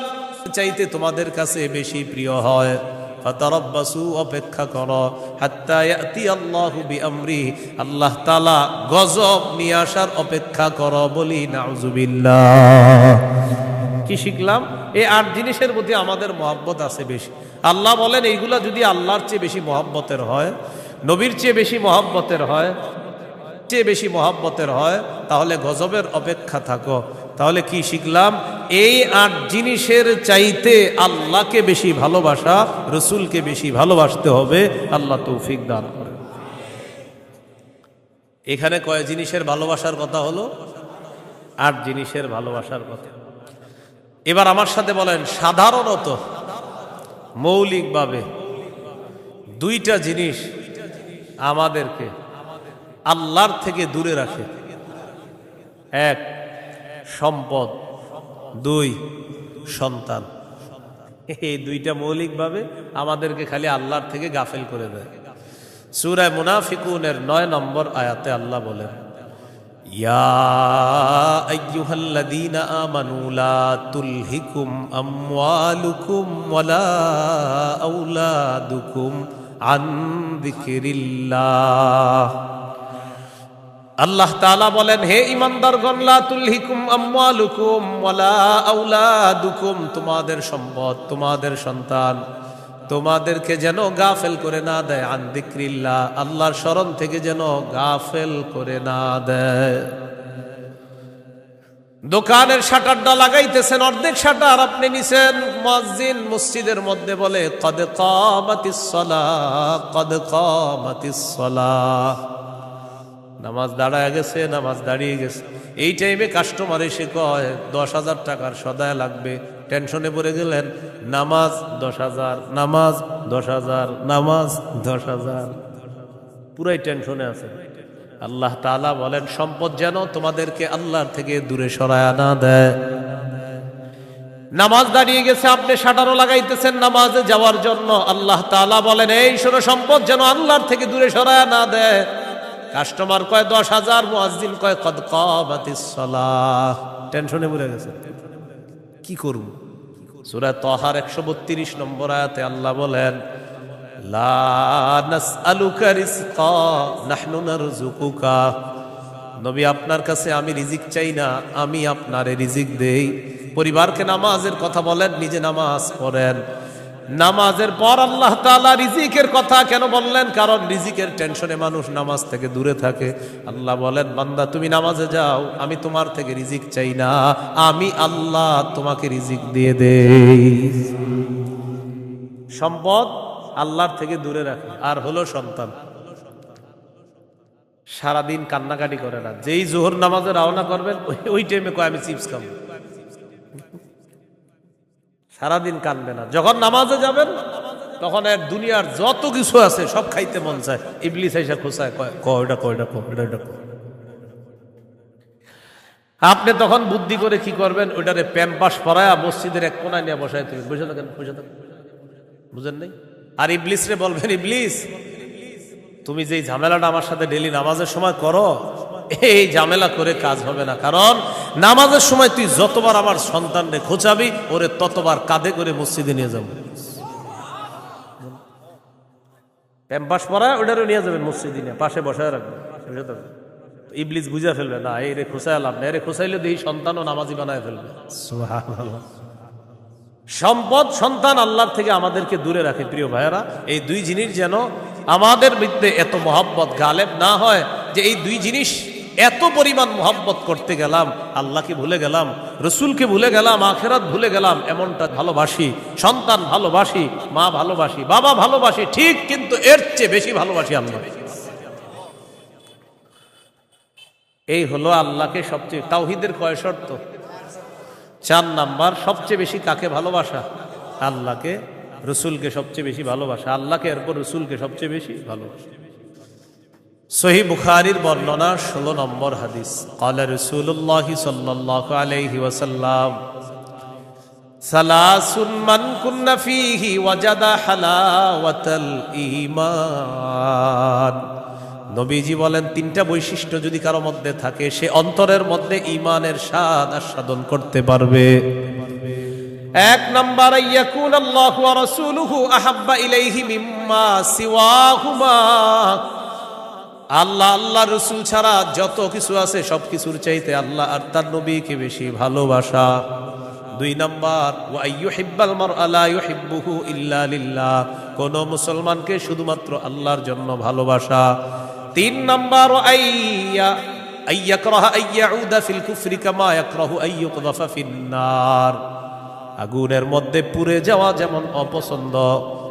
চাইতে তোমাদের কাছে বেশি প্রিয় হয়, ফাতারাব্বাসু, অপেক্ষা করো, হাত্তা ইয়াতিয়াল্লাহু বিআমরি, আল্লাহ তাআলা গজব নিয়ে আসার অপেক্ষা করো। বলি নাউযুবিল্লাহ। কি শিখলাম? এই 8 জিনিসের প্রতি আমাদের মহব্বত আছে বেশি। আল্লাহ বলেন, এইগুলা যদি আল্লাহর চেয়ে বেশি মহব্বতের হয়, নবীর চেয়ে বেশি মহব্বতের হয়, বেশি মহব্বতের হয়, তাহলে গজবের অপেক্ষা থাকো। তাহলে কি শিখলাম? এই 8 জিনিসের চাইতে আল্লাহকে বেশি ভালোবাসা, রসুলকে বেশি ভালোবাসতে হবে। আল্লাহ তৌফিক দান করে। এখানে কয় জিনিসের ভালোবাসার কথা হলো? 8 জিনিসের ভালোবাসার কথা। এবার আমার সাথে বলেন, সাধারণত মৌলিকভাবে 2টা জিনিস আমাদেরকে আল্লাহর থেকে দূরে রাখে। 1 সম্পদ, 2 সন্তান। এই 2টা মৌলিকভাবে আমাদেরকে খালি আল্লাহর থেকে গাফেল করে দেয়। সূরা মুনাফিকুনের 9 নম্বর আয়াতে আল্লাহ বলেন, ইয়া আইয়ুহাল্লাযীনা আমানু লা তুলহিকুম আমওয়ালুকুম ওয়ালা আওলাদুকুম আন যিকরিল্লাহ। আল্লাহ তাআলা বলেন, হে ঈমানদারগণ, লা তুলহিকুম আমওয়ালুকুম ওয়ালা আওলাদুকুম, তোমাদের সম্পদ, তোমাদের সন্তান তোমাদেরকে যেন গাফেল করে না দেয়, আন যিকরিল্লাহ, আল্লাহর স্মরণ থেকে যেন গাফেল করে না দেয়। দোকানের শাটারটা লাগাইতেছেন, অর্ধেক শাটার আপনি নিছেন, মুয়াজ্জিন মসজিদের মধ্যে বলে কদ কামাতিস সালাহ, কদ কামাতিস সালাহ, নামাজ দাঁড়ায় গেছে, নামাজ দাঁড়িয়ে গেছে। এই টাইমে কাস্টমার এসে কয় 10,000 টাকার সদায় লাগবে, টেনশনে পড়ে গেলেন, নামাজ 10,000, নামাজ 10,000, নামাজ 10,000, পুরাই টেনশনে আছে। আল্লাহ তাআলা বলেন সম্পদ যেন তোমাদেরকে আল্লাহর থেকে দূরে সরায় না দেয়। নামাজ দাঁড়িয়ে গেছে, আপনি শাটারও লাগাইতেছেন নামাজে যাওয়ার জন্য, আল্লাহ তাআলা বলেন এই শোনো সম্পদ যেন আল্লাহর থেকে দূরে সরায় না দেয়। কাস্টমার কয় 10,000, মুয়াজ্জিন কয় কদ কামাতিস সালাহ, টেনশনে পড়ে গেছে, কি করব? সূরা তাহার 132 নম্বর আয়াতে আল্লাহ বলেন লা নাসআলুকা রিজকা নাহনু নারযুকুকা, নবী আপনার কাছে আমি রিজিক চাই না, আমি আপনারে রিজিক দেই। পরিবারকে নামাজের কথা বলেন, নিজে নামাজ পড়েন। নামাজের পর আল্লাহ তাআলা রিজিকের কথা কেন বললেন? কারণ রিজিকের টেনশনে মানুষ নামাজ থেকে দূরে থাকে। আল্লাহ বলেন বান্দা তুমি নামাজে যাও, আমি তোমার থেকে রিজিক চাই না, আমি আল্লাহ তোমাকে রিজিক দিয়ে দেই। সম্পদ আল্লাহর থেকে দূরে রাখে। আর হলো সন্তান, সারাদিন কান্নাকাটি করে না, যেই জোহর নামাজে রওনা করবেন ওই টাইমে কয় আমি চিপস খাবো, সারাদিন কানবে না। যখন নামাজে যাবেন তখন এর দুনিয়ার যত কিছু আছে সব খাইতে মন চায়, ইবলিস এসে খোঁচায় কয়টা কয়টা কয়টা। আপনি তখন বুদ্ধি করে কি করবেন, ওইটারে প্যাম্পাস পরায়া মসজিদের এক কোনায় নিয়ে বসায় তুমি বসে থাকেন, বসে থাকেন, বুঝেন নাই? আর ইবলিস রে বলবেন ইবলিস তুমি যেই ঝামেলাটা আমার সাথে ডেলি নামাজের সময় করো, এই ঝামেলা করে কাজ হবে না। কারণ নামাজের সময় তুই যতবার আমার সন্তানরে খোঁচাবি, ওরে ততবার কাঁধে করে মসজিদে নিয়ে যাবো, প্যাম্পাস পরায় ওটারও নিয়ে যাবেন মসজিদে, নিয়ে পাশে বসায় রাখবেন। ইবলিস বুঝা ফেলবে না এই রে খোঁচায় লাভ না, এরে খোঁচাইলে দেখি সন্তানও নামাজি বানায় ফেলবে। সুবহানাল্লাহ। সম্পদ সন্তান আল্লাহর থেকে আমাদেরকে দূরে রাখে। প্রিয় ভাইয়েরা, এই দুই জিনিস যেন আমাদের মধ্যে এত মহব্বত গালেব না হয় যে এই দুই জিনিস এত পরিমাণ মহব্বত করতে গেলাম, আল্লাহকে ভুলে গেলাম, রসুলকে ভুলে গেলাম, আখেরাত ভুলে গেলাম। এমনটা ভালোবাসি, সন্তান ভালোবাসি, মা ভালোবাসি, বাবা ভালোবাসি ঠিক, কিন্তু এর চেয়ে বেশি ভালোবাসি আল্লাহ। এই হলো আল্লাহকে সবচেয়ে, তাওহীদের কয় শর্ত? 4 নাম্বার। সবচেয়ে বেশি কাকে ভালোবাসা? আল্লাহকে, রসুলকে সবচেয়ে বেশি ভালোবাসা, আল্লাহকে এরপর রসুলকে সবচেয়ে বেশি ভালোবাসা। সহিহ বুখারীর বর্ণনা 16 নম্বর হাদিস, ক্বালা রাসূলুল্লাহ সাল্লাল্লাহু আলাইহি ওয়াসাল্লাম সালাসুন মান কুন্না ফীহি ওয়াজাদা হালাওয়াতাল ঈমান। নবীজি বলেন 3টা বৈশিষ্ট্য যদি কারো মধ্যে থাকে, সে অন্তরের মধ্যে ঈমানের স্বাদ আস্বাদন করতে পারবে। 1 নাম্বার, ইয়াকুন আল্লাহু ওয়া রাসূলুহু আহাব্বা ইলাইহি মিম্মা সিওয়াহুমা, আল্লাহ আল্লাহ রসুল ছাড়া যত কিছু আছে সবকিছুর চাইতে আল্লাহ আর তার নবীকে বেশি ভালোবাসা। 2 নাম্বার, ওয়া আইয়ুহিব্বাল মারআ লা ইউহিব্বুহু ইল্লা লিল্লাহ, কোন মুসলমানকে শুধুমাত্র আল্লাহর জন্য ভালোবাসা। 3 নাম্বার, আইয়াকরাহা আইয়াউদা ফিল কুফরি কামা ইয়াকরাহু আইয়ুকযাফা ফিন্নার, আগুনের মধ্যে পুড়ে যাওয়া যেমন অপছন্দ,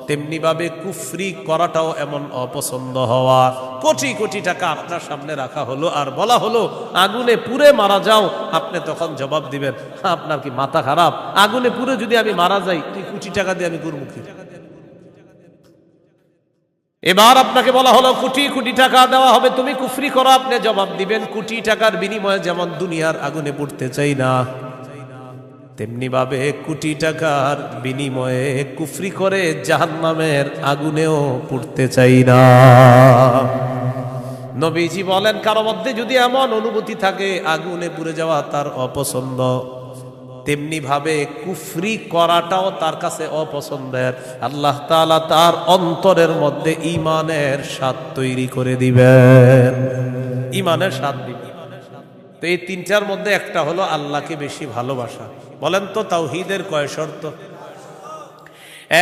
তেমনি ভাবে কুফরি করাটাও এমন অপছন্দ হওয়া। কোটি কোটি টাকা আপনার সামনে রাখা হলো আর বলা হলো আগুনে পুড়ে মারা যাও, আপনি তখন জবাব দিবেন আপনার কি মাথা খারাপ? আগুনে পুড়ে যদি আমি মারা যাই, তুই কোটি টাকা দিয়ে আমি করব কি? এবার আপনাকে বলা হলো কোটি কোটি টাকা দেওয়া হবে, তুমি কুফরি করো, আপনি জবাব দিবেন কোটি টাকার বিনিময়ে যেমন দুনিয়ার আগুনে পুড়তে চাই না, তেমনি ভাবে কোটি টাকার বিনিময়ে কুফরি করে জাহান্নামের আগুনেও পুড়তে চাই না। নবীজি বলেন কারো মধ্যে যদি এমন অনুভূতি থাকে আগুনে পুড়ে যাওয়া তার অপছন্দ, তেমনি ভাবে কুফরি করাটাও তার কাছে অপছন্দের, আল্লাহ তাআলা তার অন্তরের মধ্যে ঈমানের স্বাদ তৈরি করে দিবেন, ঈমানের স্বাদ দিবেন। তো এই 3টার মধ্যে একটা হলো আল্লাহকে বেশি ভালোবাসা। বলেন তো তাওহীদের কয় শর্ত?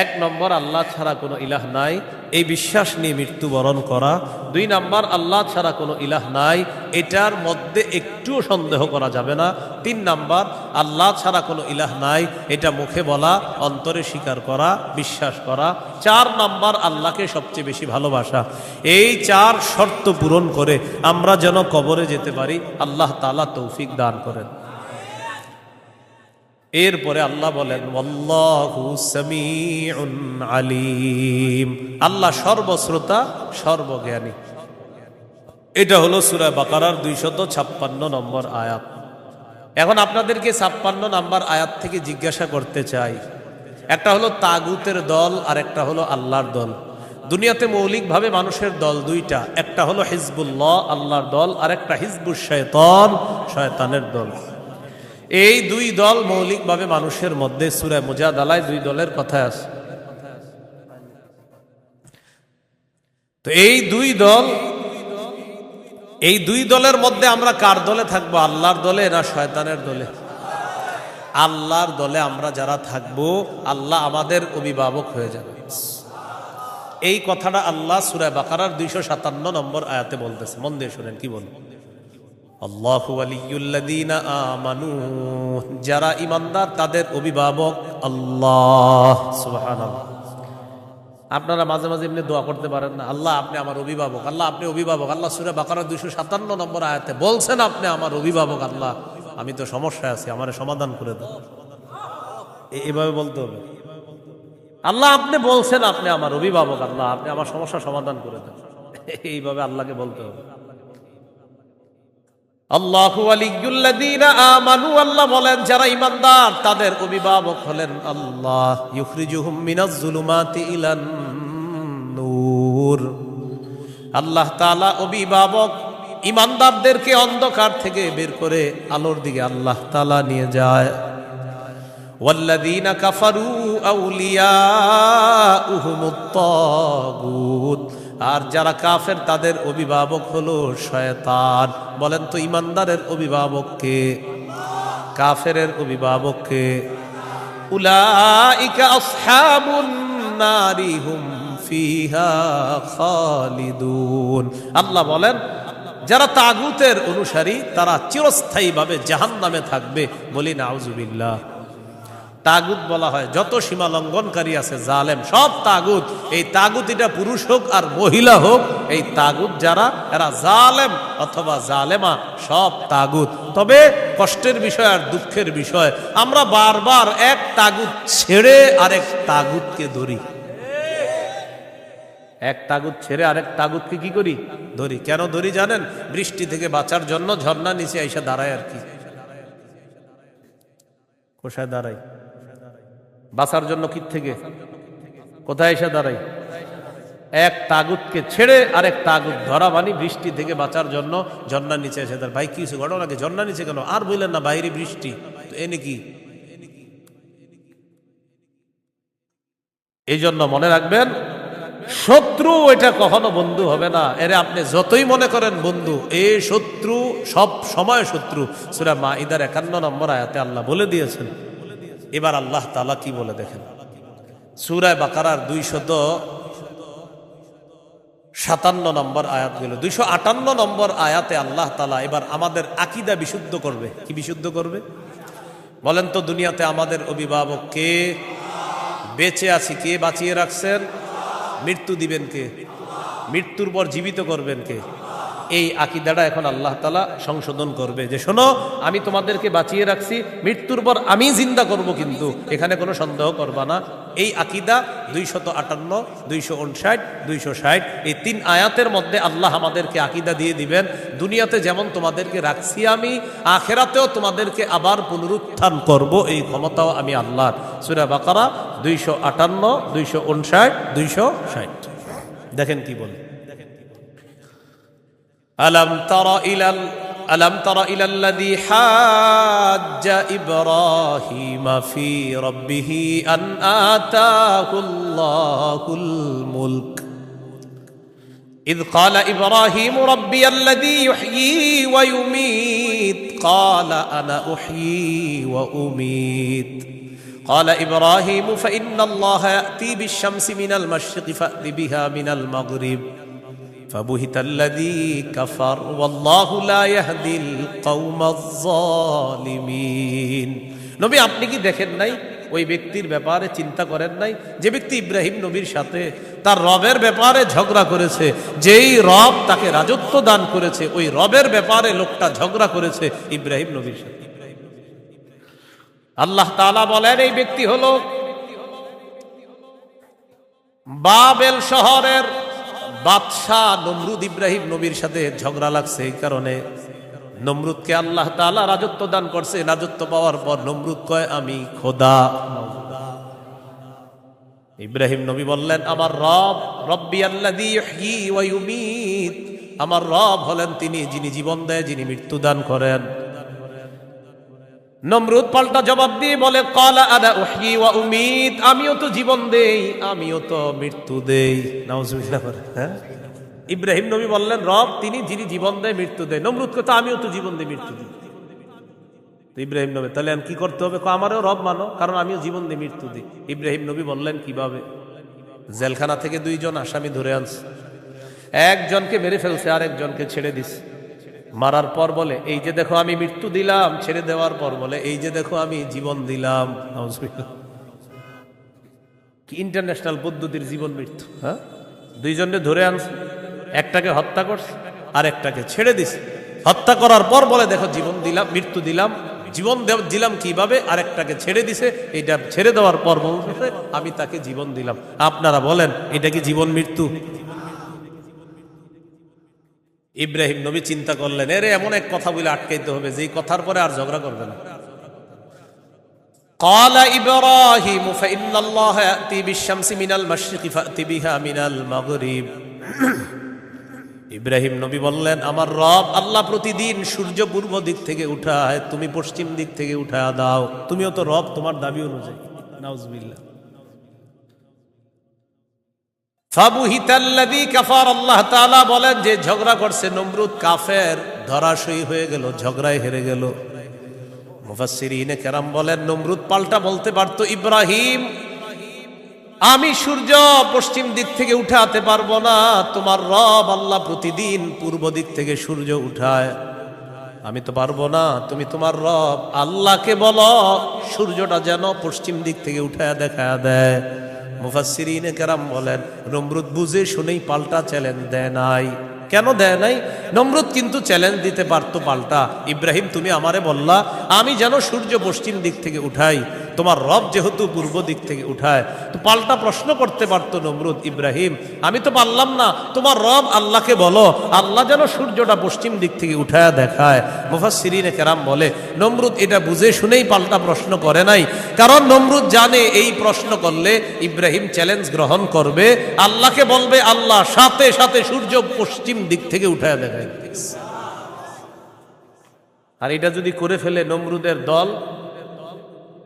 এক নম্বর, আল্লাহ ছাড়া কোনো ইলাহ নাই, এই বিশ্বাস নিয়ে মৃত্যুবরণ করা। 2 নম্বর, আল্লাহ ছাড়া কোনো ইলাহ নাই, এটার মধ্যে একটুও সন্দেহ করা যাবে না। 3 নম্বর, আল্লাহ ছাড়া কোনো ইলাহ নাই, এটা মুখে বলা, অন্তরে স্বীকার করা, বিশ্বাস করা। 4 নম্বর, আল্লাহকে সবচেয়ে বেশি ভালোবাসা। এই 4 শর্ত পূরণ করে আমরা যেন কবরে যেতে পারি, আল্লাহ তাআলা তৌফিক দান করেন। এরপরে আল্লাহ বলেন, ওয়াল্লাহু সামিউন আলিম, আল্লাহ সর্বশ্রোতা সর্বজ্ঞানী। এটা হলো সূরা বাকারার 256 নম্বর আয়াত। এখন আপনাদেরকে 56 নম্বর আয়াত থেকে জিজ্ঞাসা করতে চাই, একটা হলো তাগুতের দল আর একটা হলো আল্লাহর দল। দুনিয়াতে মৌলিকভাবে মানুষের দল 2টা, একটা হলো হিজবুল্লাহ আল্লাহর দল, আর একটা হিজবুশ শয়তান শয়তানের দল। এই 2 দল মৌলিকভাবে মানুষের মধ্যে সূরা মুজাদালায় 2 দলের কথা আছে। তো এই 2 দলের মধ্যে আমরা কার দলে থাকবো? আল্লাহর দলে না শয়তানের দলে? আল্লাহর দলে আমরা যারা থাকবো, আল্লাহ আমাদের অভিভাবক হয়ে যাবে। এই কথাটা আল্লাহ সূরা বাকারার 257 নম্বর আয়াতে বলতেছে। মন দিয়ে শুনেন কি বল, আল্লাহু ওয়ালিয়ুল্লাযীনা আমানু, যারা ঈমানদার তাদের অভিভাবক আল্লাহ। সুবহানাল্লাহ। আপনারা মাঝে মাঝে এমনি দোয়া করতে পারেন না, আল্লাহ আপনি আমার অভিভাবক, আল্লাহ আপনি অভিভাবক। আল্লাহ সূরা বাকারার 257 নম্বর আয়াতে বলছেন, আপনি আমার অভিভাবক। আল্লাহ আমি তো সমস্যায় আছি, আমারে সমাধান করে দাও। এভাবে বলতে হবে, আল্লাহ আপনি বলছেন আপনি আমার অভিভাবক, আল্লাহ আপনি আমার সমস্যা সমাধান করে দেন। এইভাবে আল্লাহকে বলতে হবে। আল্লাহু ওয়ালিয়ুল্লাযীনা আমানু, আল্লাহ বলেন যারা ঈমানদার তাদের অভিভাবক হলেন আল্লাহ। ইউখরিজুহুম মিনাজ যুলুমাতি ইলান নূর, আল্লাহ তাআলা অভিভাবক ঈমানদারদেরকে অন্ধকার থেকে বের করে আলোর দিকে আল্লাহ তাআলা নিয়ে যায়। ওয়াল্লাযীনা কাফারু আউলিয়াউহুমুত তাগুত, আর যারা কাফের তাদের অভিভাবক হলো শয়তান। বলেন তো ঈমানদারের অভিভাবক কে? কাফেরের অভিভাবক কে? উলাইকা আসহাবুন নারি হুম ফিহা খালিদুন। আল্লাহ বলেন যারা তাগুতের অনুসারী তারা চিরস্থায়ীভাবে জাহান্নামে থাকবে। বলি নাউজুবিল্লাহ। তাগুত বলা হয় যত সীমা লঙ্ঘনকারী আছে, জালেম, সব তাগুত। এই তাগুত এটা পুরুষ হোক আর মহিলা হোক, এই তাগুত যারা এরা জালেম অথবা জালেমা, সব তাগুত। তবে কষ্টের বিষয় আর দুঃখের বিষয়, আমরা বারবার এক তাগুত ছেড়ে আরেক তাগুতকে ধরি। এক তাগুত ছেড়ে আরেক তাগুতকে কি করি? ধরি। কেন ধরি জানেন? বৃষ্টি থেকে বাঁচার জন্য ঝর্ণা নিচে এসে দাঁড়ায় আর কি। কোথায় দাঁড়াই? বাঁচার জন্য কি থেকে কোথায় এসে দাঁড়াই? এক তাগুতকে ছেড়ে আরেক তাগুত ধরা, বানি বৃষ্টি থেকে বাঁচার জন্য ঝর্ণার নিচে এসে দাঁড়ায়। ভাই কিছু ঘটনাকে ঝর্ণার নিচে কেন? আর বললেন না বাইরে বৃষ্টি, তো এনে কি? এই জন্য মনে রাখবেন, শত্রু এটা কখনো বন্ধু হবে না। এরে আপনি যতই মনে করেন বন্ধু, এই শত্রু সব সময় শত্রু। সূরা মাঈদার 51 নম্বর আয়াতে আল্লাহ বলে দিয়েছেন। এবার আল্লাহ তাআলা কি বলে দেখেন, সূরা বাকারার 257 নম্বর আয়াত গেল, 258 নম্বর আয়াতে আল্লাহ তাআলা এবার আমাদের আকীদা বিশুদ্ধ করবে। কি বিশুদ্ধ করবে বলেন তো? দুনিয়াতে আমাদের অভিভাবক কে? বেঁচে আছি কে বাঁচিয়ে রাখছেন? মৃত্যু দিবেন কে? মৃত্যুর পর জীবিত করবেন কে? এই আকীদাটা এখন আল্লাহ তাআলা সংশোধন করবে যে শোনো, আমি তোমাদেরকে বাঁচিয়ে রাখছি, মৃত্যুর পর আমি জিন্দা করব, কিন্তু এখানে কোনো সন্দেহ করবা না। এই আকীদা 258, 259, 260 এই 3 আয়াতের মধ্যে আল্লাহ আমাদেরকে আকীদা দিয়ে দিবেন, দুনিয়াতে যেমন তোমাদেরকে রাখছি আমি, আখিরাতেও তোমাদেরকে আবার পুনরুত্থান করব, এই ক্ষমতাও আমি আল্লাহর। সূরা বাকারা 258, 259, 260 দেখেন কি বলে। ألم تر إلى الذي حاج إبراهيم في ربه أن آتاه الله الملك إذ قال إبراهيم ربي الذي يحيي ويميت قال أنا أحيي وأميت قال إبراهيم فإن الله يأتي بالشمس من المشرق فأت بها من المغرب فبهت الذي كفر والله لا يهدي القوم الظالمين নবী আপনি কি দেখেন নাই ওই ব্যক্তির ব্যাপারে চিন্তা করেন নাই যে ব্যক্তি ইব্রাহিম নবীর সাথে তার রবের ব্যাপারে ঝগড়া করেছে, যেই রব তাকে রাজত্ব দান করেছে ওই রবের ব্যাপারে লোকটা ঝগড়া করেছে ইব্রাহিম নবীর সাথে। আল্লাহ তাআলা বলেন এই ব্যক্তি হলো বাবেল শহরের বাদশাহ নমরুদ। ইব্রাহিম নবীর সাথে ঝগড়া লাগছে, এই কারণে নমরুদকে আল্লাহ তাআলা রাজত্ব দান করছে। রাজত্ব পাওয়ার পর নমরুদ কয় আমি খোদা। ইব্রাহিম নবী বললেন আমার রব রব্বি আল্লাযী ইহয়ী ওয়া ইউমীত, আমার রব হলেন তিনি যিনি জীবন দেয়, যিনি মৃত্যু দান করেন। নমরুদ পাল্টা জবাব দিয়ে বলে ক্বালা আনা উহয়ী ওয়া উমীত, আমিও তো জীবন দেই আমিও তো মৃত্যু দেই। নাউজুবিল্লাহ। হ্যাঁ, ইব্রাহিম নবী বললেন রব তিনি যিনি জীবন দেয় মৃত্যু দেয়। নমরুদ কথা আমিও তো জীবন দিই মৃত্যু দিই। ইব্রাহিম নবী তাহলে কি করতে হবে? আমারও রব মানো, কারণ আমিও জীবন দিই মৃত্যু দিই। ইব্রাহিম নবী বললেন কিভাবে? জেলখানা থেকে দুইজন আসামি ধরে আনছে, একজনকে মেরে ফেলছে আর একজনকে ছেড়ে দিছে। মারার পর বলে এই যে দেখো আমি মৃত্যু দিলাম, ছেড়ে দেওয়ার পর বলে এই যে দেখো আমি জীবন দিলাম। কি ইন্টারন্যাশনাল পদ্ধতির জীবন মৃত্যু! হ্যাঁ, দুইজনকে ধরে আনছে, একটাকে হত্যা করছে আর একটাকে ছেড়ে দিছে। হত্যা করার পর বলে দেখো জীবন দিলাম মৃত্যু দিলাম, জীবন দিলাম কিভাবে? আর একটাকে ছেড়ে দিছে, এটা ছেড়ে দেওয়ার পর বলছে আমি তাকে জীবন দিলাম। আপনারা বলেন এটা কি জীবন মৃত্যু? ইব্রাহিম নবী চিন্তা করলেন এরে এমন এক কথা বলে আটকাইতে হবে যেই কথার পরে আর ঝগড়া করবে না। قال إبراهيم فإن الله يأتي بالشمس من المشرق فأت بها من المغرب। ইব্রাহিম নবী বললেন আমার রব আল্লাহ প্রতিদিন সূর্য পূর্ব দিক থেকে উঠায়, তুমি পশ্চিম দিক থেকে উঠায় দাও। তুমিও তো রব, তোমার দাবি অনুযায়ী। নাউজুবিল্লাহ। ফাবুহিতাল্লাযী কাফার, আল্লাহ তাআলা বলেন যে ঝগড়া করছে নমরুদ কাফের, ধরাশয়ী হয়ে গেল, ঝগড়ায় হেরে গেল। মুফাসসিরিনে কেরাম বলেন নমরুদ পাল্টা বলতে পারতো ইব্রাহিম আমি সূর্য পশ্চিম দিক থেকে উঠাতে পারবো না, তোমার রব আল্লাহ প্রতিদিন পূর্ব দিক থেকে সূর্য উঠায়, আমি তো পারবো না। তুমি তোমার রব আল্লাহকে বলো সূর্যটা যেন পশ্চিম দিক থেকে উঠায় দেখায় দেয়। মুফাসসিরিনে কেরাম বলেন নমরুদ বুঝে শুনেই পাল্টা চ্যালেঞ্জ দেয় নাই। কেন দেয় নাই? নমরুদ কিন্তু চ্যালেঞ্জ দিতে পারতো পাল্টা, ইব্রাহিম তুমি আমারে বললা আমি যেন সূর্য পশ্চিম দিক থেকে উঠাই, তোমার রব যেহেতু পূর্ব দিক থেকে উঠায়, তো পাল্টা প্রশ্ন করতে পারতো নমরুদ ইব্রাহিম আমি তো পারলাম না, তোমার রব আল্লাহকে বলো আল্লাহ যেন সূর্যটা পশ্চিম দিক থেকে উঠায় দেখায়। মুফাসসিরিনে কেরাম বলে নমরুদ এটা বুঝে শুনেই পাল্টা প্রশ্ন করে নাই, কারণ নমরুদ জানে এই প্রশ্ন করলে ইব্রাহিম চ্যালেঞ্জ গ্রহণ করবে, আল্লাহকে বলবে আল্লাহ সাথে সাথে সূর্য পশ্চিম দিক থেকে উঠায় দেখায়। আর এটা যদি করে ফেলে নমরুদের দল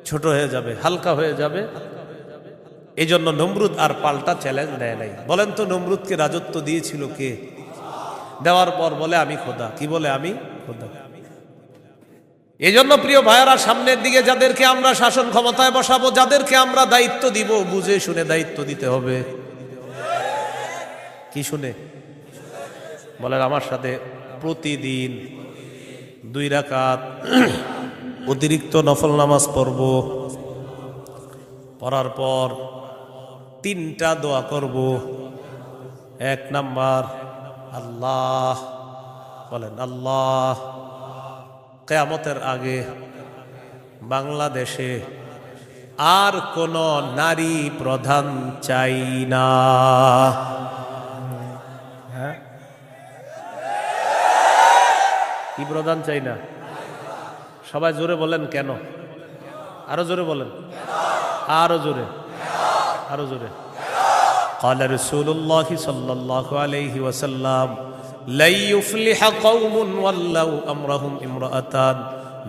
ছোট হয়ে যাবে, হালকা হয়ে যাবে। এই জন্য নমরুদ আর পাল্টা চ্যালেঞ্জ দেয় নাই। বলেন তো নমরুদকে রাজত্ব দিয়েছিল কে? দেওয়ার পর বলে আমি খোদা। কি বলে? আমি খোদা। এই জন্য প্রিয় ভাইয়েরা সামনের দিকে যাদেরকে আমরা শাসন ক্ষমতায় বসাবো, যাদেরকে আমরা দায়িত্ব দিব, বুঝে শুনে দায়িত্ব দিতে হবে। কি শুনে? বলেন আমার সাথে প্রতিদিন 2 রাকাত অতিরিক্ত নফল নামাজ পড়ব, পড়ার পর 3টা দোয়া করব। 1 নাম্বার আল্লাহ, বলেন আল্লাহ কিয়ামতের আগে বাংলাদেশে আর কোন নারী প্রধান চাই না। হ্যাঁ, কি প্রধান চাই না? সবাই জোরে বলেন কেন? আরো জোরে বলেন, আরো জোরে, আরো জোরে। قال رسول الله صلى الله عليه وسلم لا يفلح قوم ولوا امرهم امرأتان।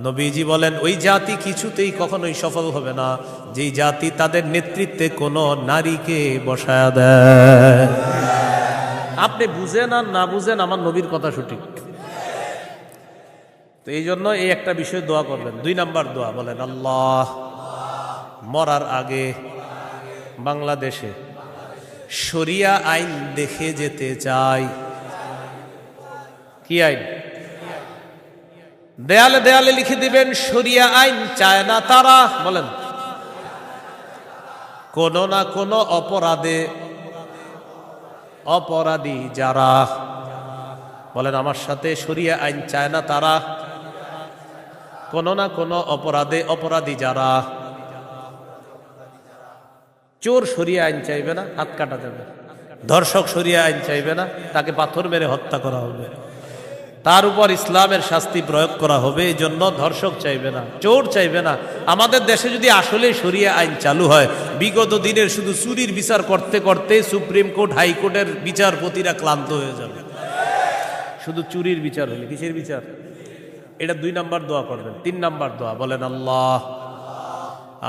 নবীজি বলেন ওই জাতি কিছুতেই কখনোই সফল হবে না যেই জাতি তাদের নেতৃত্বে কোনো নারীকে বসায় দেয়। আপনি বুঝেন আর না বুঝেন আমার নবীর কথা সঠিক। তো এই জন্য এই একটা বিষয়ে দোয়া করবেন। 2 নাম্বার দোয়া বলেন আল্লাহ মরার আগে বাংলাদেশে শরিয়া আইন দেখে যেতে চাই। কি আইন? দেয়ালে দেয়ালে লিখে দিবেন শরিয়া আইন চায় না তারা। বলেন, কোনো না কোনো অপরাধে অপরাধী যারা। বলেন আমার সাথে, শরিয়া আইন চায় না তারা, কোনো না কোনো অপরাধে অপরাধী যারা। চোর শরিয়া আইন চাইবে না, হাত কাটা যাবে। ধর্ষক শরিয়া আইন চাইবে না, তাকে পাথর মেরে হত্যা করা হবে, তার উপর ইসলামের শাস্তি প্রয়োগ করা হবে। এই জন্য ধর্ষক চাইবে না, চোর চাইবে না। আমাদের দেশে যদি আসলে শরিয়া আইন চালু হয়, বিগত দিনের শুধু চুরির বিচার করতে করতে সুপ্রিম কোর্ট হাইকোর্টের বিচারপতিরা ক্লান্ত হয়ে যাবে। শুধু চুরির বিচার হলে, কিসের বিচার? এটা 2 নাম্বার দোয়া করবেন। 3 নাম্বার দোয়া বলেন, আল্লাহ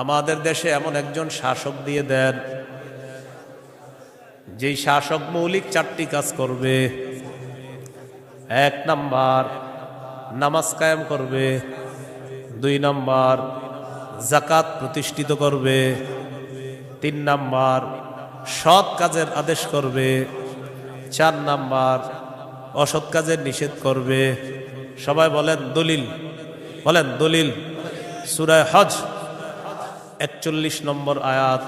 আমাদের দেশে এমন একজন শাসক দিয়ে দেন, যেই শাসক মৌলিক 4টি কাজ করবে। 1 নাম্বার নামাজ কায়েম করবে, 2 নাম্বার যাকাত প্রতিষ্ঠিত করবে, 3 নাম্বার সৎ কাজের আদেশ করবে, 4 নাম্বার অসৎ কাজের নিষেধ করবে। সবাই বলেন দলিল, বলেন দলিল। সূরা হজ 41 নম্বর আয়াত।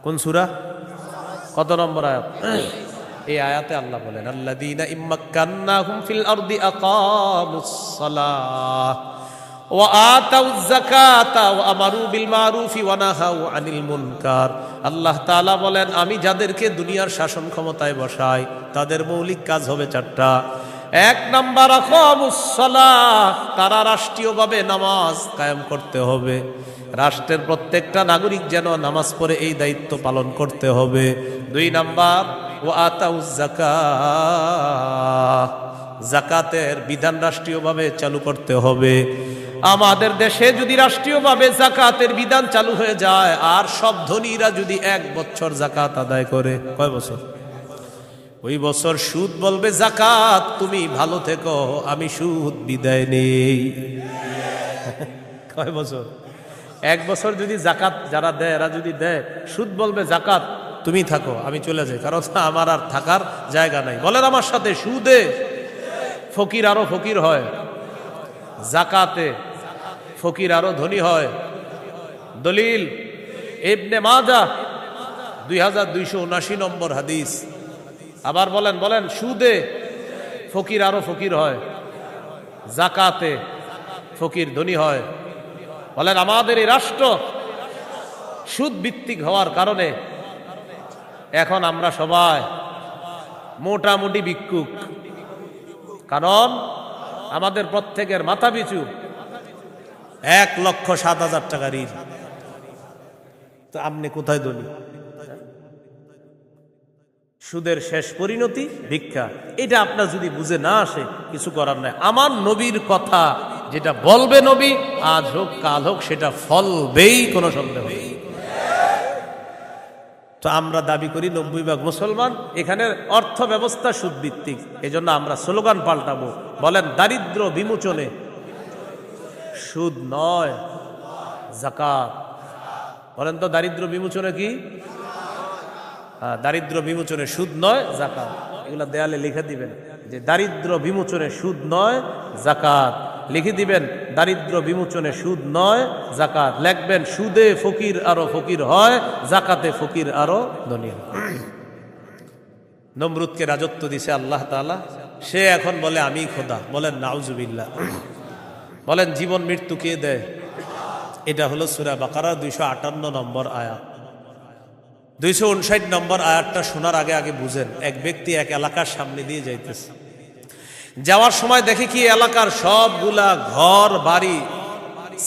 কোন সূরা? কত নম্বর আয়াত? এই আয়াতে আল্লাহ বলেন, আল্লাযীনা ইম্মাক্কান্নাহুম ফিল আরদি আকামুস সালাহ ওয়া আতাউয যাকাতা ওয়া আমারু বিল মারুফি ওয়া নাহাউ আনিল মুনকার। আল্লাহ তাআলা বলেন, আমি যাদেরকে দুনিয়ার শাসন ক্ষমতায় বসাই তাদের মৌলিক কাজ হবে 4টা। 1 নাম্বার আকামুস সালাহ, তারা রাষ্ট্রীয়ভাবে নামাজ কায়েম করতে হবে। রাষ্ট্রের প্রত্যেকটা নাগরিক যেন নামাজ পড়ে, এই দায়িত্ব পালন করতে হবে। 2 নাম্বার ওয়া আতাউয যাকাত, যাকাতের বিধান রাষ্ট্রীয়ভাবে চালু করতে হবে। আমাদের দেশে যদি রাষ্ট্রীয়ভাবে যাকাতের বিধান চালু হয়ে যায়, আর সব ধনীরা যদি 1 বছর যাকাত আদায় করে, কয় বছর? ওই বছর সুদ বলবে, যাকাত তুমি ভালো থেকো, আমি সুদ বিদায় নেই। কয় বছর? 1 বছর যদি যাকাত যারা দেয়, এরা যদি দেয়, সুদ বলবে, যাকাত তুমি থাকো, আমি চলে যাই, কারণ আমার আর থাকার জায়গা নাই। বলেন আমার সাথে, সুদে ফকির আরো ফকির হয়, যাকাতে ফকির আরো ধনী হয়। দলিল ইবনে মাজাহ 2279 নম্বর হাদিস। আবার বলেন, বলেন, সুদে ফকির আরো ফকির হয়, যাকাতে ফকির ধনী হয়। বলেন আমাদের এই রাষ্ট্র সুদ ভিত্তিক হওয়ার কারণে এখন আমরা সবাই মোটামুটি ভিক্ষুক। কারণ আমাদের প্রত্যেকের মাথা পিছু 1,07,000 টাকা ঋণ। তো আপনি কোথায় ধনী? সুদের শেষ পরিণতি ভিক্ষা। এটা আপনার যদি বুঝে না আসে, কিছু করার নাই। আমার নবীর কথা যেটা বলবে নবী, আজ হোক কাল হোক, সেটা ফলবেই, কোনো সন্দেহ নেই। তো আমরা দাবি করি 90% মুসলমান, এখানে অর্থ ব্যবস্থা সুদ ভিত্তিক। এই জন্য আমরা স্লোগান পাল্টাবো, বলেন দারিদ্র বিমোচনে সুদ নয় যাকাত। বলেন তো দারিদ্র বিমোচনে কি? দারিদ্র বিমোচনে সুদ নয় যাকাত। এগুলা দেয়ালে লিখে দিবেন যে দারিদ্র বিমোচনে সুদ নয় যাকাত। লিখে দিবেন দারিদ্র বিমোচনে সুদ নয় যাকাত। লিখবেন সুদে ফকির আরো ফকির হয়, যাকাতে ফকির আরো ধনী হয়। নমরুদকে রাজত্ব দিছে আল্লাহ তাআলা, সে এখন বলে আমি খোদা। বলেন নাউজুবিল্লাহ। বলেন জীবন মৃত্যু কে দেয়? এটা হলো সূরা বাকারা 258 নম্বর আয়াত। 259 নম্বর আয়াতটা শোনার আগে আগে বুঝেন। এক ব্যক্তি এক এলাকার সামনে দিয়ে যাইতেছে, যাওয়ার সময় দেখে কি এলাকার সবগুলা ঘর বাড়ি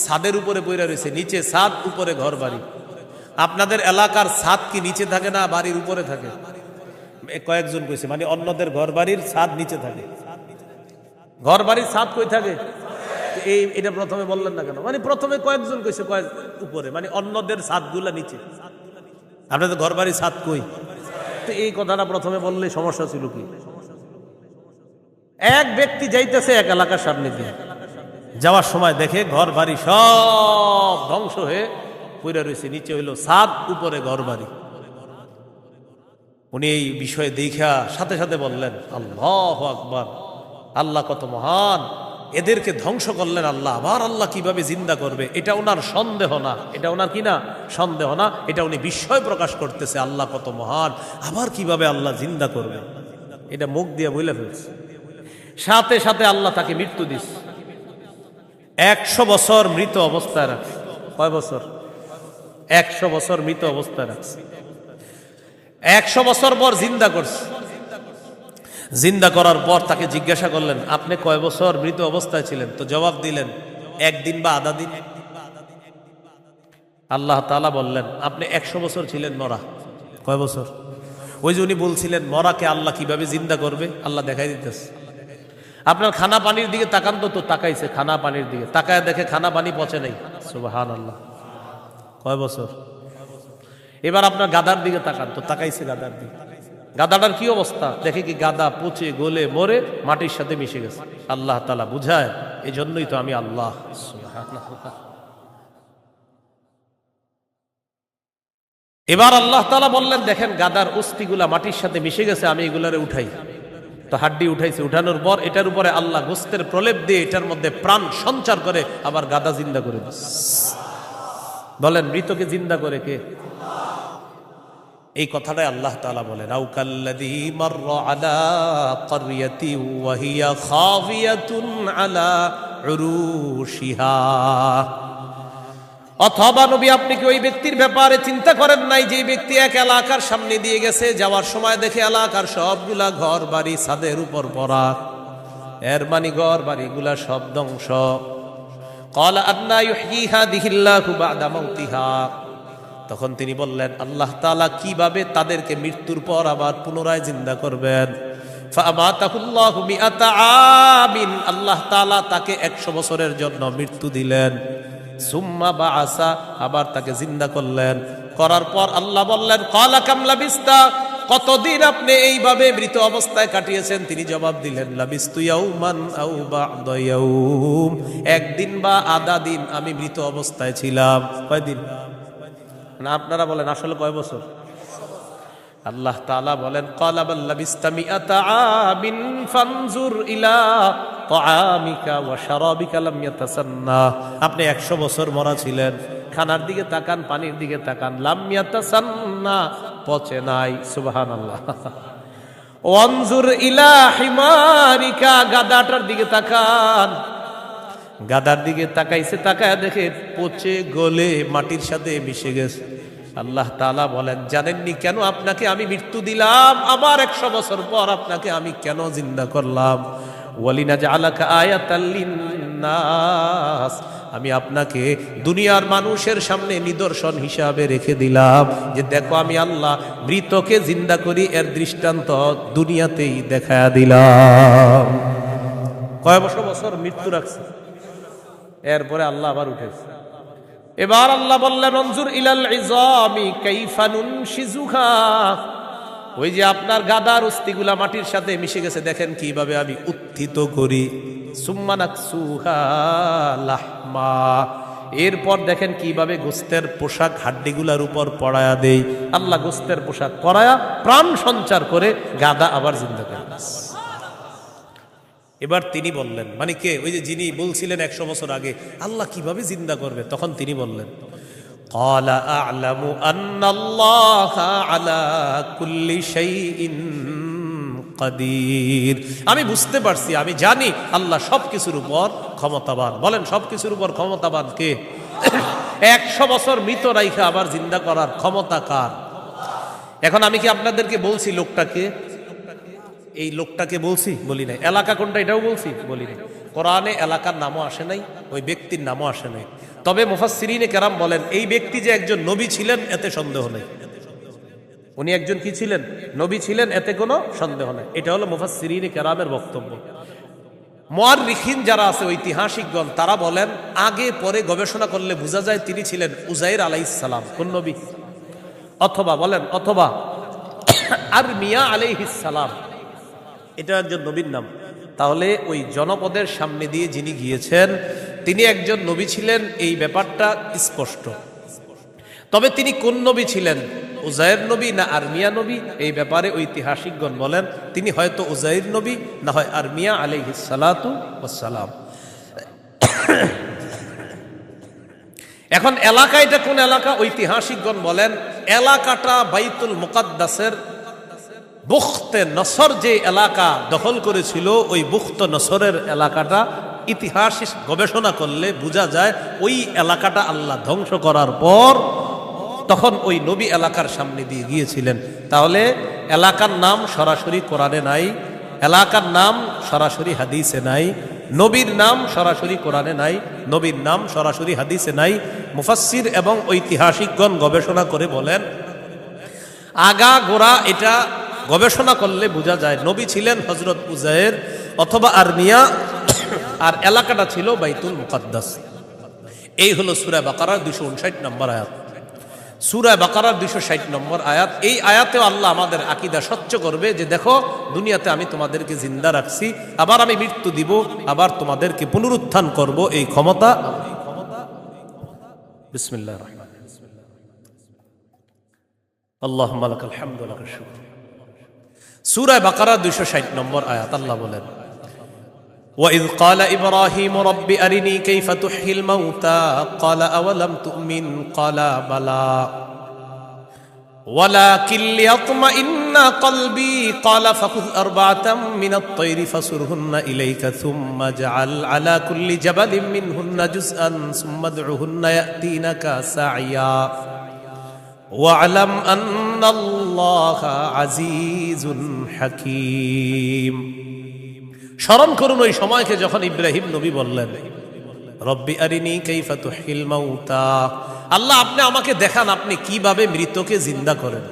ছাদের উপরে পড়ে রয়েছে, নিচে ছাদ, উপরে ঘর বাড়ি। আপনাদের এলাকার ছাদ কি নিচে থাকে না বাড়ির উপরে থাকে? কয়েকজন কইছে, মানে অন্যদের ঘর বাড়ির ছাদ নিচে থাকে। ঘর বাড়ির ছাদ কই থাকে? এটা প্রথমে বললেন না কেন? মানে প্রথমে কয়েকজন কইছে কয়েক উপরে, মানে অন্যদের ছাদগুলা নিচে। আপনাদের ঘর বাড়ির ছাদ কই? তো এই কথাটা প্রথমে বললে সমস্যা ছিল কি? এক ব্যক্তি যাইতেছে এক এলাকার সামনে দিয়ে, যাওয়ার সময় দেখে ঘর বাড়ি সব ধ্বংস হয়ে পইরা রয়েছে, নিচে হইল ছাদ, উপরে ঘরবাড়ি। উনি এই বিষয়ে দেখা সাথে সাথে বললেন, আল্লাহু আকবার, আল্লাহ কত মহান, এদেরকে ধ্বংস করলেন আল্লাহ, আবার আল্লাহ কিভাবে জিন্দা করবে, এটা ওনার সন্দেহ না, এটা ওনার কি না সন্দেহ না, এটা উনি বিস্ময় প্রকাশ করতেছে, আল্লাহ কত মহান, আবার কিভাবে আল্লাহ জিন্দা করবে, এটা মুখ দিয়ে বলে ফেলছে। সাথে সাথে আল্লাহ তাকে মৃত্যু দিচ্ছে। 100 বছর মৃত অবস্থায় রাখছে। কয় বছর? 100 বছর মৃত অবস্থায় রাখছে। 100 বছর পর জিন্দা করছে। জিন্দা করার পর তাকে জিজ্ঞাসা করলেন, আপনি কয় বছর মৃত অবস্থায় ছিলেন? তো জবাব দিলেন, 1 দিন বা আধা দিন। আল্লাহ তাআলা বললেন, আপনি 100 বছর ছিলেন মরা। কয় বছর? ওই যে উনি বলছিলেন মরাকে আল্লাহ কিভাবে জিন্দা করবে, আল্লাহ দেখাই দিতেছে। আপনার খানা পানির দিকে তাকান, তো তাকাইছে খানা পানির দিকে, তাকায় দেখে খানা পানি পচে নাই। সুবহানাল্লাহ। কয় বছর? এবার আপনার গাদার দিকে তাকান, তো তাকাইছে গাদার দিকে, গাদাটার কি অবস্থা দেখে কি গাদা পচে গলে মরে মাটির সাথে মিশে গেছে। আল্লাহ তাআলা বুঝায়, এই জন্যই তো আমি আল্লাহ। সুবহানাল্লাহ। এবার আল্লাহ তাআলা বললেন, দেখেন গাদার অস্থিগুলা মাটির সাথে মিশে গেছে, আমি এগুলারে উঠাই। তো হাড্ডি উঠাইছে, উঠানোর পর এটার উপরে আল্লাহ গোস্তের প্রলেপ দিয়ে এটার মধ্যে প্রাণ সঞ্চার করে আবার গাদা জিন্দা করে দিচ্ছে। বলেন মৃতকে জিন্দা করে কে? এই কথাটাই আল্লাহ তাআলা বলেন, আও কাল্লাযী মাররা আলা ক্বরিয়াতি ওয়া হিয়া খাফিয়াতুন আলা উরুশিহা। অথবা নবী আপনি কি ওই ব্যক্তির ব্যাপারে চিন্তা করেন নাই যে ব্যক্তি এক এলাকার সামনে দিয়ে গেছে, যাওয়ার সময় দেখে এলাকার সবগুলা ঘর বাড়ি ছাদের উপর পড়া, এর মানে ঘর বাড়িগুলা সব ধ্বংস। ক্বালা আন্না ইউহয়ী হাযিহিল্লাহু বা'দা মাউতিহা। তখন তিনি বললেন, আল্লাহ তাআলা কিভাবে তাদেরকে মৃত্যুর পর আবার পুনরায় জিন্দা করবেন। ফাআমাতাহুল্লাহু মিআতা আমিন। আল্লাহ তাআলা তাকে 100 বছরের জন্য মৃত্যু দিলেন। সুম্মা বাআসা, আবার তাকে জিন্দা করলেন। করার পর আল্লাহ বললেন, ক্বালা কাম লাবিস্তা, কতদিন আপনি এইভাবে মৃত অবস্থায় কাটিয়েছেন? তিনি জবাব দিলেন, লাবিস্তু ইয়াওমান আও বা'দা ইয়াওম, একদিন বা আধা দিন আমি মৃত অবস্থায় ছিলাম। কয়দিন? না আপনারা বলেন আসলে কয় বছর? আল্লাহ তাআলা বলেন, ক্বালা বাল লাবিস্তা মিআতা আমিন ফানজুর ইলা তাআমিকা ওয়া শারাবিকা লাম ইয়াতাসান্না। আপনি 100 বছর মরা ছিলেন, খানার দিকে তাকান, পানির দিকে তাকান, লাম ইয়াতাসান্না, পচে নাই। সুবহানাল্লাহ। ওয়ানজুর ইলা হিমারিকা, গাদাটার দিকে তাকান, গাদার দিকে তাকাইছে, তাকায় দেখে পচে গলে মাটির সাথে মিশে গেছে। আল্লাহ তাআলা বলেন, জানেননি কেন আপনাকে আমি মৃত্যু দিলাম, আবার 100 বছর পর আপনাকে আমি কেন জিন্দা করলাম? ওয়ালিনাজআলাকা আয়াতাল লিন্নাস, আমি আপনাকে দুনিয়ার মানুষের সামনে নিদর্শন হিসাবে রেখে দিলাম যে দেখো আমি আল্লাহ মৃতকে জিন্দা করি, এর দৃষ্টান্ত দুনিয়াতেই দেখায়া দিলাম। কয় বছর মৃত্যু রাখছে, এরপরে আল্লাহ আবার উঠেছে। এবার আল্লাহ বললেন, অনজুর ইলাল ইযামি কাইফা নুনশিজুহা, ওই যে আপনার গাদার অস্থিগুলা মাটির সাথে মিশে গেছে, দেখেন কিভাবে আমি উত্থিত করি। সুম্মা নাকসুহা লাহমা, এরপর দেখেন কিভাবে গোস্তের পোশাক হাড্ডিগুলার উপর পড়ায়া দেই। আল্লাহ গোস্তের পোশাক পরায়া প্রাণ সঞ্চার করে গাদা আবার জিন্দা করে। এবার তিনি বললেন, মানে কে? ওই যে যিনি বলছিলেন 100 বছর আগে আল্লাহ কিভাবে জিন্দা করবে, তখন তিনি বললেন, ক্বালা আ'লামু আন্নাল্লাহা আলা কুল্লি শাইইন কাদির। আমি বুঝতে পারছি, আমি জানি আল্লাহ সবকিছুর উপর ক্ষমতাবান। বলেন সবকিছুর উপর ক্ষমতাবান কে? 100 বছর মৃত রাইখা আবার জিন্দা করার ক্ষমতা কার? এখন আমি কি আপনাদেরকে বলছি লোকটাকে? এই লোকটাকে বলছি? বলি নাই। এলাকা কোনটা এটাও বলছি? বলি নাই। কোরআনে এলাকার নামও আসে নাই, ওই ব্যক্তির নামও আসে নাই। তবে মুফাসসিরিনে কেরাম বলেন, এই ব্যক্তি যে একজন নবী ছিলেন এতে সন্দেহ নেই। উনি একজন কি ছিলেন? নবী ছিলেন, এতে কোনো সন্দেহ নেই। এটা হলো মুফাসসিরিনে কেরামের বক্তব্য। মুআররিখিন যারা আছে, ঐতিহাসিকগণ, তারা বলেন আগে পরে গবেষণা করলে বোঝা যায় তিনি ছিলেন উযাইর আলাইহিস সালাম। কোন নবী? অথবা বলেন, অথবা আরমিয়া আলাইহিস সালাম, এটা একজন নবীর নাম। তাহলে ওই জনপদের সামনে দিয়ে যিনি গিয়েছেন তিনি একজন নবী ছিলেন, এই ব্যাপারটা স্পষ্ট। তবে তিনি কোন নবী ছিলেন, উজাইর নবী না আরমিয়া নবী, এই ব্যাপারে ঐতিহাসিকগণ বলেন তিনি হয়তো উজাইর নবী, না হয় আরমিয়া আলাইহিস সালাতু ওয়াস সালাম। এখন এলাকা এটা কোন এলাকা? ঐতিহাসিকগণ বলেন এলাকাটা বাইতুল মুকাদ্দাসের বুখতে নসর যে এলাকা দখল করেছিল, ওই বুখত নসরের এলাকাটা ইতিহাস গবেষণা করলে বোঝা যায় ওই এলাকাটা আল্লাহ ধ্বংস করার পর তখন ওই নবী এলাকার সামনে দিয়ে গিয়েছিলেন। তাহলে এলাকার নাম সরাসরি কোরআনে নাই, এলাকার নাম সরাসরি হাদিসে নাই, নবীর নাম সরাসরি কোরআনে নাই, নবীর নাম সরাসরি হাদিসে নাই। মুফাসসির এবং ঐতিহাসিকগণ গবেষণা করে বলেন আগা গোড়া এটা গবেষণা করলে বোঝা যায় নবী ছিলেন হযরত উজাইর অথবা আরমিয়া, আর এলাকাটা ছিল বাইতুল মুকাদ্দাস। এই হলো সূরা বাকারার 259 নম্বর আয়াত। সূরা বাকারার 260 নম্বর আয়াত। এই আয়াতেও আল্লাহ আমাদের আকীদা স্বচ্ছ করবে যে দেখো দুনিয়াতে আমি তোমাদেরকে জিন্দা রাখছি, আবার আমি মৃত্যু দিব, আবার তোমাদেরকে পুনরুত্থান করব, এই ক্ষমতা। বিসমিল্লাহির রহমানির রহিম। আল্লাহুম্মা লাকাল হামদু ওয়া লাকাশ শুকর। সূরা বাকারা 260 নম্বর আয়াত আল্লাহ বলেন وَإِذْ قَالَ إِبْرَاهِيمُ رَبِّ أَرِنِي كَيْفَ تُحْيِي الْمَوْتَى قَالَ أَوَلَمْ تُؤْمِنْ قَالَ بَلَى وَلَكِنْ لِيَطْمَئِنَّ قَلْبِي قَالَ فَخُذْ أَرْبَعَةً مِنَ الطَّيْرِ فَصُرْهُنَّ إِلَيْكَ ثُمَّ اجْعَلْ عَلَى كُلِّ جَبَلٍ مِنْهُنَّ جُزْءًا ثُمَّ ادْعُهُنَّ يَأْتِينَكَ سَعْيًا وَاعْلَمْ أَنَّ اللَّهَ عَزِيزٌ حَكِيمٌ। স্মরণ করুন ওই সময়কে যখন ইব্রাহিম নবী বললেন রব্বি আরিনি কাইফা তুহিল মাউতা, আল্লাহ আপনি আমাকে দেখান আপনি কিভাবে মৃতকে জিন্দা করেন।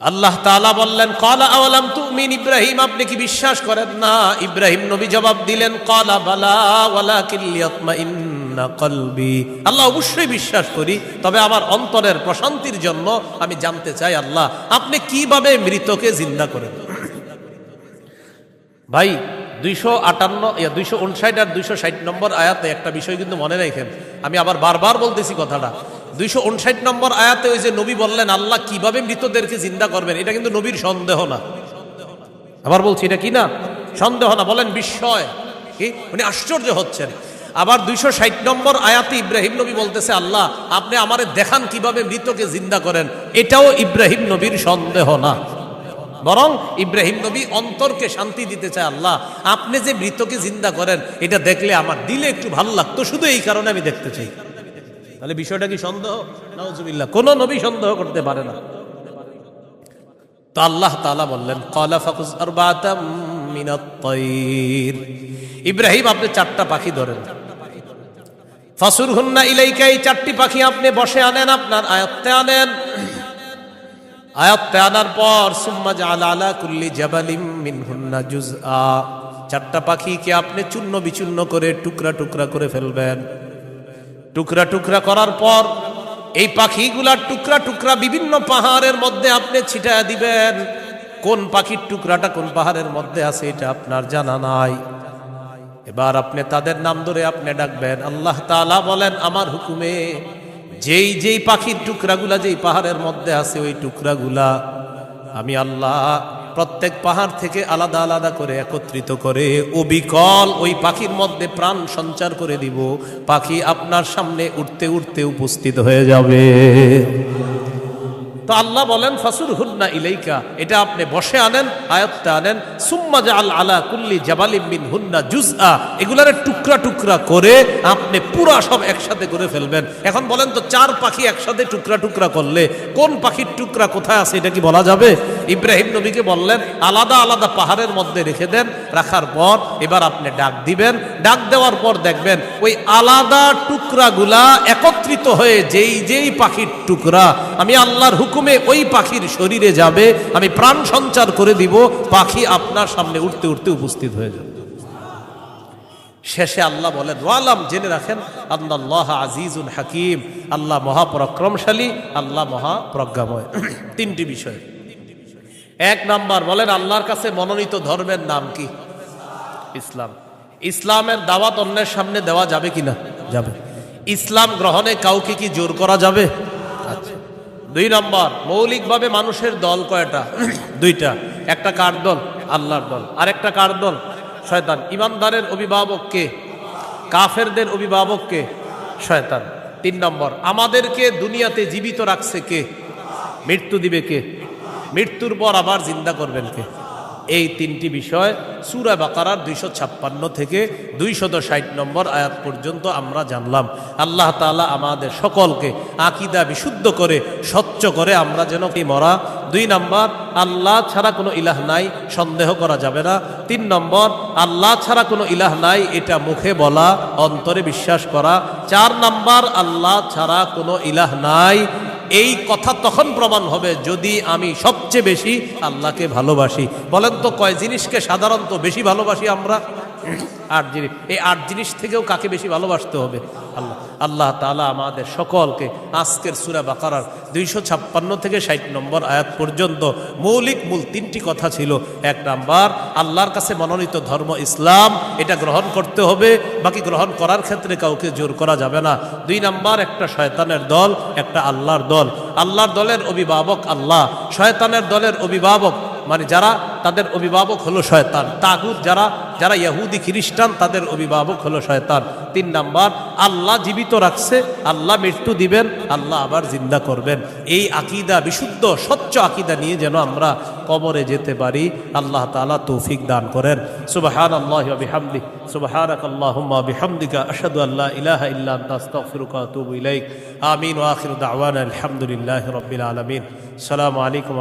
আল্লাহ তাআলা বললেন ক্বালা আওয়ালাম তুমিন, ইব্রাহিম আপনি কি বিশ্বাস করেন না? ইব্রাহিম নবী জবাব দিলেন ক্বালা বালা ওয়ালাকিন লিয়াতমাইন্না কলবি, আল্লাহ অবশ্যই বিশ্বাস করি, তবে আমার অন্তরের প্রশান্তির জন্য আমি জানতে চাই আল্লাহ আপনি কিভাবে মৃতকে জিন্দা করেন। ভাই 259 আর 260 নম্বর আয়াতে একটা বিষয় কিন্তু মনে রাখেন, আমি আবার বারবার বলতেছি কথাটা। 259 নম্বর আয়াতে ওই যে নবী বললেন আল্লাহ কিভাবে মৃতদেরকে জিন্দা করবেন, এটা কিন্তু নবীর সন্দেহ না। আবার বলছি এটা কি না? সন্দেহ না, বলেন বিস্ময়, কি উনি আশ্চর্য হচ্ছেন। আবার 260 নম্বর আয়াতে ইব্রাহিম নবী বলতেছে আল্লাহ আপনি আমারে দেখান কিভাবে মৃতকে জিন্দা করেন, এটাও ইব্রাহিম নবীর সন্দেহ না, বরং ইব্রাহিম নবী অন্তরকে শান্তি দিতে চায় আল্লাহ আপনি যে মৃতকে জিন্দা করেন এটা দেখলে আমার দিলে একটু ভালো লাগতো, শুধু এই কারণে আমি দেখতে চাই। তাহলে বিষয়টা কি সন্দেহ? নাউজুবিল্লাহ, কোন নবী সন্দেহ করতে পারে না। তো আল্লাহ তাআলা বললেন ক্বালা ফাকুজ আরবাতাম মিনাত তাইর, ইব্রাহিম আপনি 4টা পাখি ধরেন, ফাসুরহুন্না ইলাইকা, এই 4টি পাখি আপনি বসে আনেন, আপনার আয়ত্তে আনেন। আয়াতে আনার পর সুম্মা জাআল আলা কুল্লি জাবালিম মিনহুন্না জুজআ, 4টা পাখিকে আপনি চূর্ণ বিচূর্ণ করে টুকরা টুকরা করে ফেলবেন। টুকরা টুকরা করার পর এই পাখিগুলার টুকরা টুকরা বিভিন্ন পাহাড়ের মধ্যে আপনি ছিটায় দিবেন। কোন পাখির টুকরাটা কোন পাহাড়ের মধ্যে আছে এটা আপনার জানা নাই। এবার আপনি তাদের নাম ধরে আপনি ডাকবেন। আল্লাহ তাআলা বলেন আমার হুকুমে যেই যেই পাখির টুকরাগুলা যেই পাহাড়ের মধ্যে আছে ওই টুকরাগুলা আমি আল্লাহ প্রত্যেক পাহাড় থেকে আলাদা আলাদা করে একত্রিত করে অবিকল ওই পাখির মধ্যে প্রাণ সঞ্চার করে দিব। পাখি আপনার সামনে উঠতে উঠতে উপস্থিত হয়ে যাবে। তো আল্লাহ বলেন ফাসুরহুন্না ইলাইকা, এটা আপনি বসে আনেন, আয়াতটা আনেন। সুম্মা জাআল আলা কুল্লি জাবালিম মিনহুন্না জুজআ, এগুলার টুকরা টুকরা করে আপনি পুরা সব একসাথে করে ফেলবেন। এখন বলেন তো 4 পাখি একসাথে টুকরা টুকরা করলে কোন পাখির টুকরা কোথায় আছে এটা কি বলা যাবে? ইব্রাহিম নবীকে বললেন আলাদা আলাদা পাহাড়ের মধ্যে রেখে দেন। রাখার পর এবার আপনি ডাক দিবেন। ডাক দেওয়ার পর দেখবেন ওই আলাদা টুকরাগুলা একত্রিত হয়ে যেই যেই পাখির টুকরা আমি আল্লাহর হুকুমে ওই পাখির শরীরে যাবে, আমি প্রাণ সঞ্চার করে দিব, পাখি আপনার সামনে উঠতে উঠতে উপস্থিত হয়ে যাবে। শেষে আল্লাহ বলেন ওয়ালাম, জেনে রাখেন আল্লাহ আজিজুল হাকিম, আল্লাহ মহাপরাক্রমশালী, আল্লাহ মহাপ্রজ্ঞাময়। 3টি বিষয়। 1 নাম্বার বলেন আল্লাহর কাছে মনোনীত ধর্মের নাম কি? ইসলাম। ইসলামের দাওয়াত অন্যের সামনে দেওয়া যাবে কিনা? যাবে। ইসলাম গ্রহণে কাউকে কি জোর করা যাবে? দুই নম্বর, মৌলিকভাবে মানুষের দল কয়টা? দুইটা। একটা কার দল? আল্লাহর দল। আর একটা কার দল? শয়তান। ইমানদারের অভিভাবক কে? কাফেরদের অভিভাবক কে? শয়তান। তিন নম্বর, আমাদেরকে দুনিয়াতে জীবিত রাখছে কে? মৃত্যু দিবে কে? মৃত্যুর পর আবার জিন্দা করবেন কে? এই তিনটি বিষয় সূরা বাকারার 256 থেকে 260 নম্বর আয়াত পর্যন্ত আমরা জানলাম। আল্লাহ তাআলা আমাদের সকলকে আকীদা বিশুদ্ধ করে স্বচ্ছ করে আমরা যেন মরা। দুই নম্বর, আল্লাহ ছাড়া কোনো ইলাহ নাই, সন্দেহ করা যাবে না। তিন নম্বর, আল্লাহ ছাড়া কোনো ইলাহ নাই এটা মুখে বলা, অন্তরে বিশ্বাস করা। চার নম্বর, আল্লাহ ছাড়া কোনো ইলাহ নাই এই কথা তখন প্রমাণ হবে যদি আমি সবচেয়ে বেশি আল্লাহকে ভালোবাসি। বলেন তো কয় জিনিসকে সাধারণত বেশি ভালোবাসি আমরা? 8 জিনিস। এই 8 জিনিস থেকেও কাকে বেশি ভালোবাসতে হবে? আল্লাহ। আল্লাহ তাআলা আমাদের সকলকে আজকের সূরা বাকারার 256 থেকে 60 নম্বর আয়াত পর্যন্ত মৌলিক মূল তিনটি কথা ছিল। এক নাম্বার, আল্লাহর কাছে মনোনীত ধর্ম ইসলাম, এটা গ্রহণ করতে হবে, বাকি গ্রহণ করার ক্ষেত্রে কাউকে জোর করা যাবে না। দুই নাম্বার, একটা শয়তানের দল, একটা আল্লাহর দল। আল্লাহর দলের অভিভাবক আল্লাহ, শয়তানের দলের অভিভাবক মানে যারা, তাদের অভিভাবক হলো শয়তান। তাগুত যারা, যারা ইহুদি খ্রিস্টান, তাদের অভিভাবক হলো শয়তান। তিন নাম্বার, আল্লাহ জীবিত রাখছে, আল্লাহ মৃত্যু দিবেন, আল্লাহ আবার জিন্দা করবেন। এই আকীদা, বিশুদ্ধ স্বচ্ছ আকীদা নিয়ে যেন আমরা কবরে যেতে পারি। আল্লাহ তাআলা তৌফিক দান করেন। সুবহানাল্লাহি ওয়া বিহামদিহি, সুবহানাকাল্লাহুম্মা ওয়া বিহামদিকা, আশহাদু আল্লা ইলাহা ইল্লা আনতা, আস্তাগফিরুকা ওয়া আতুবু ইলাইক। আমিন ওয়া আখিরু দাওয়ানা আলহামদুলিল্লাহি রাব্বিল আলামিন। আসসালামু আলাইকুম।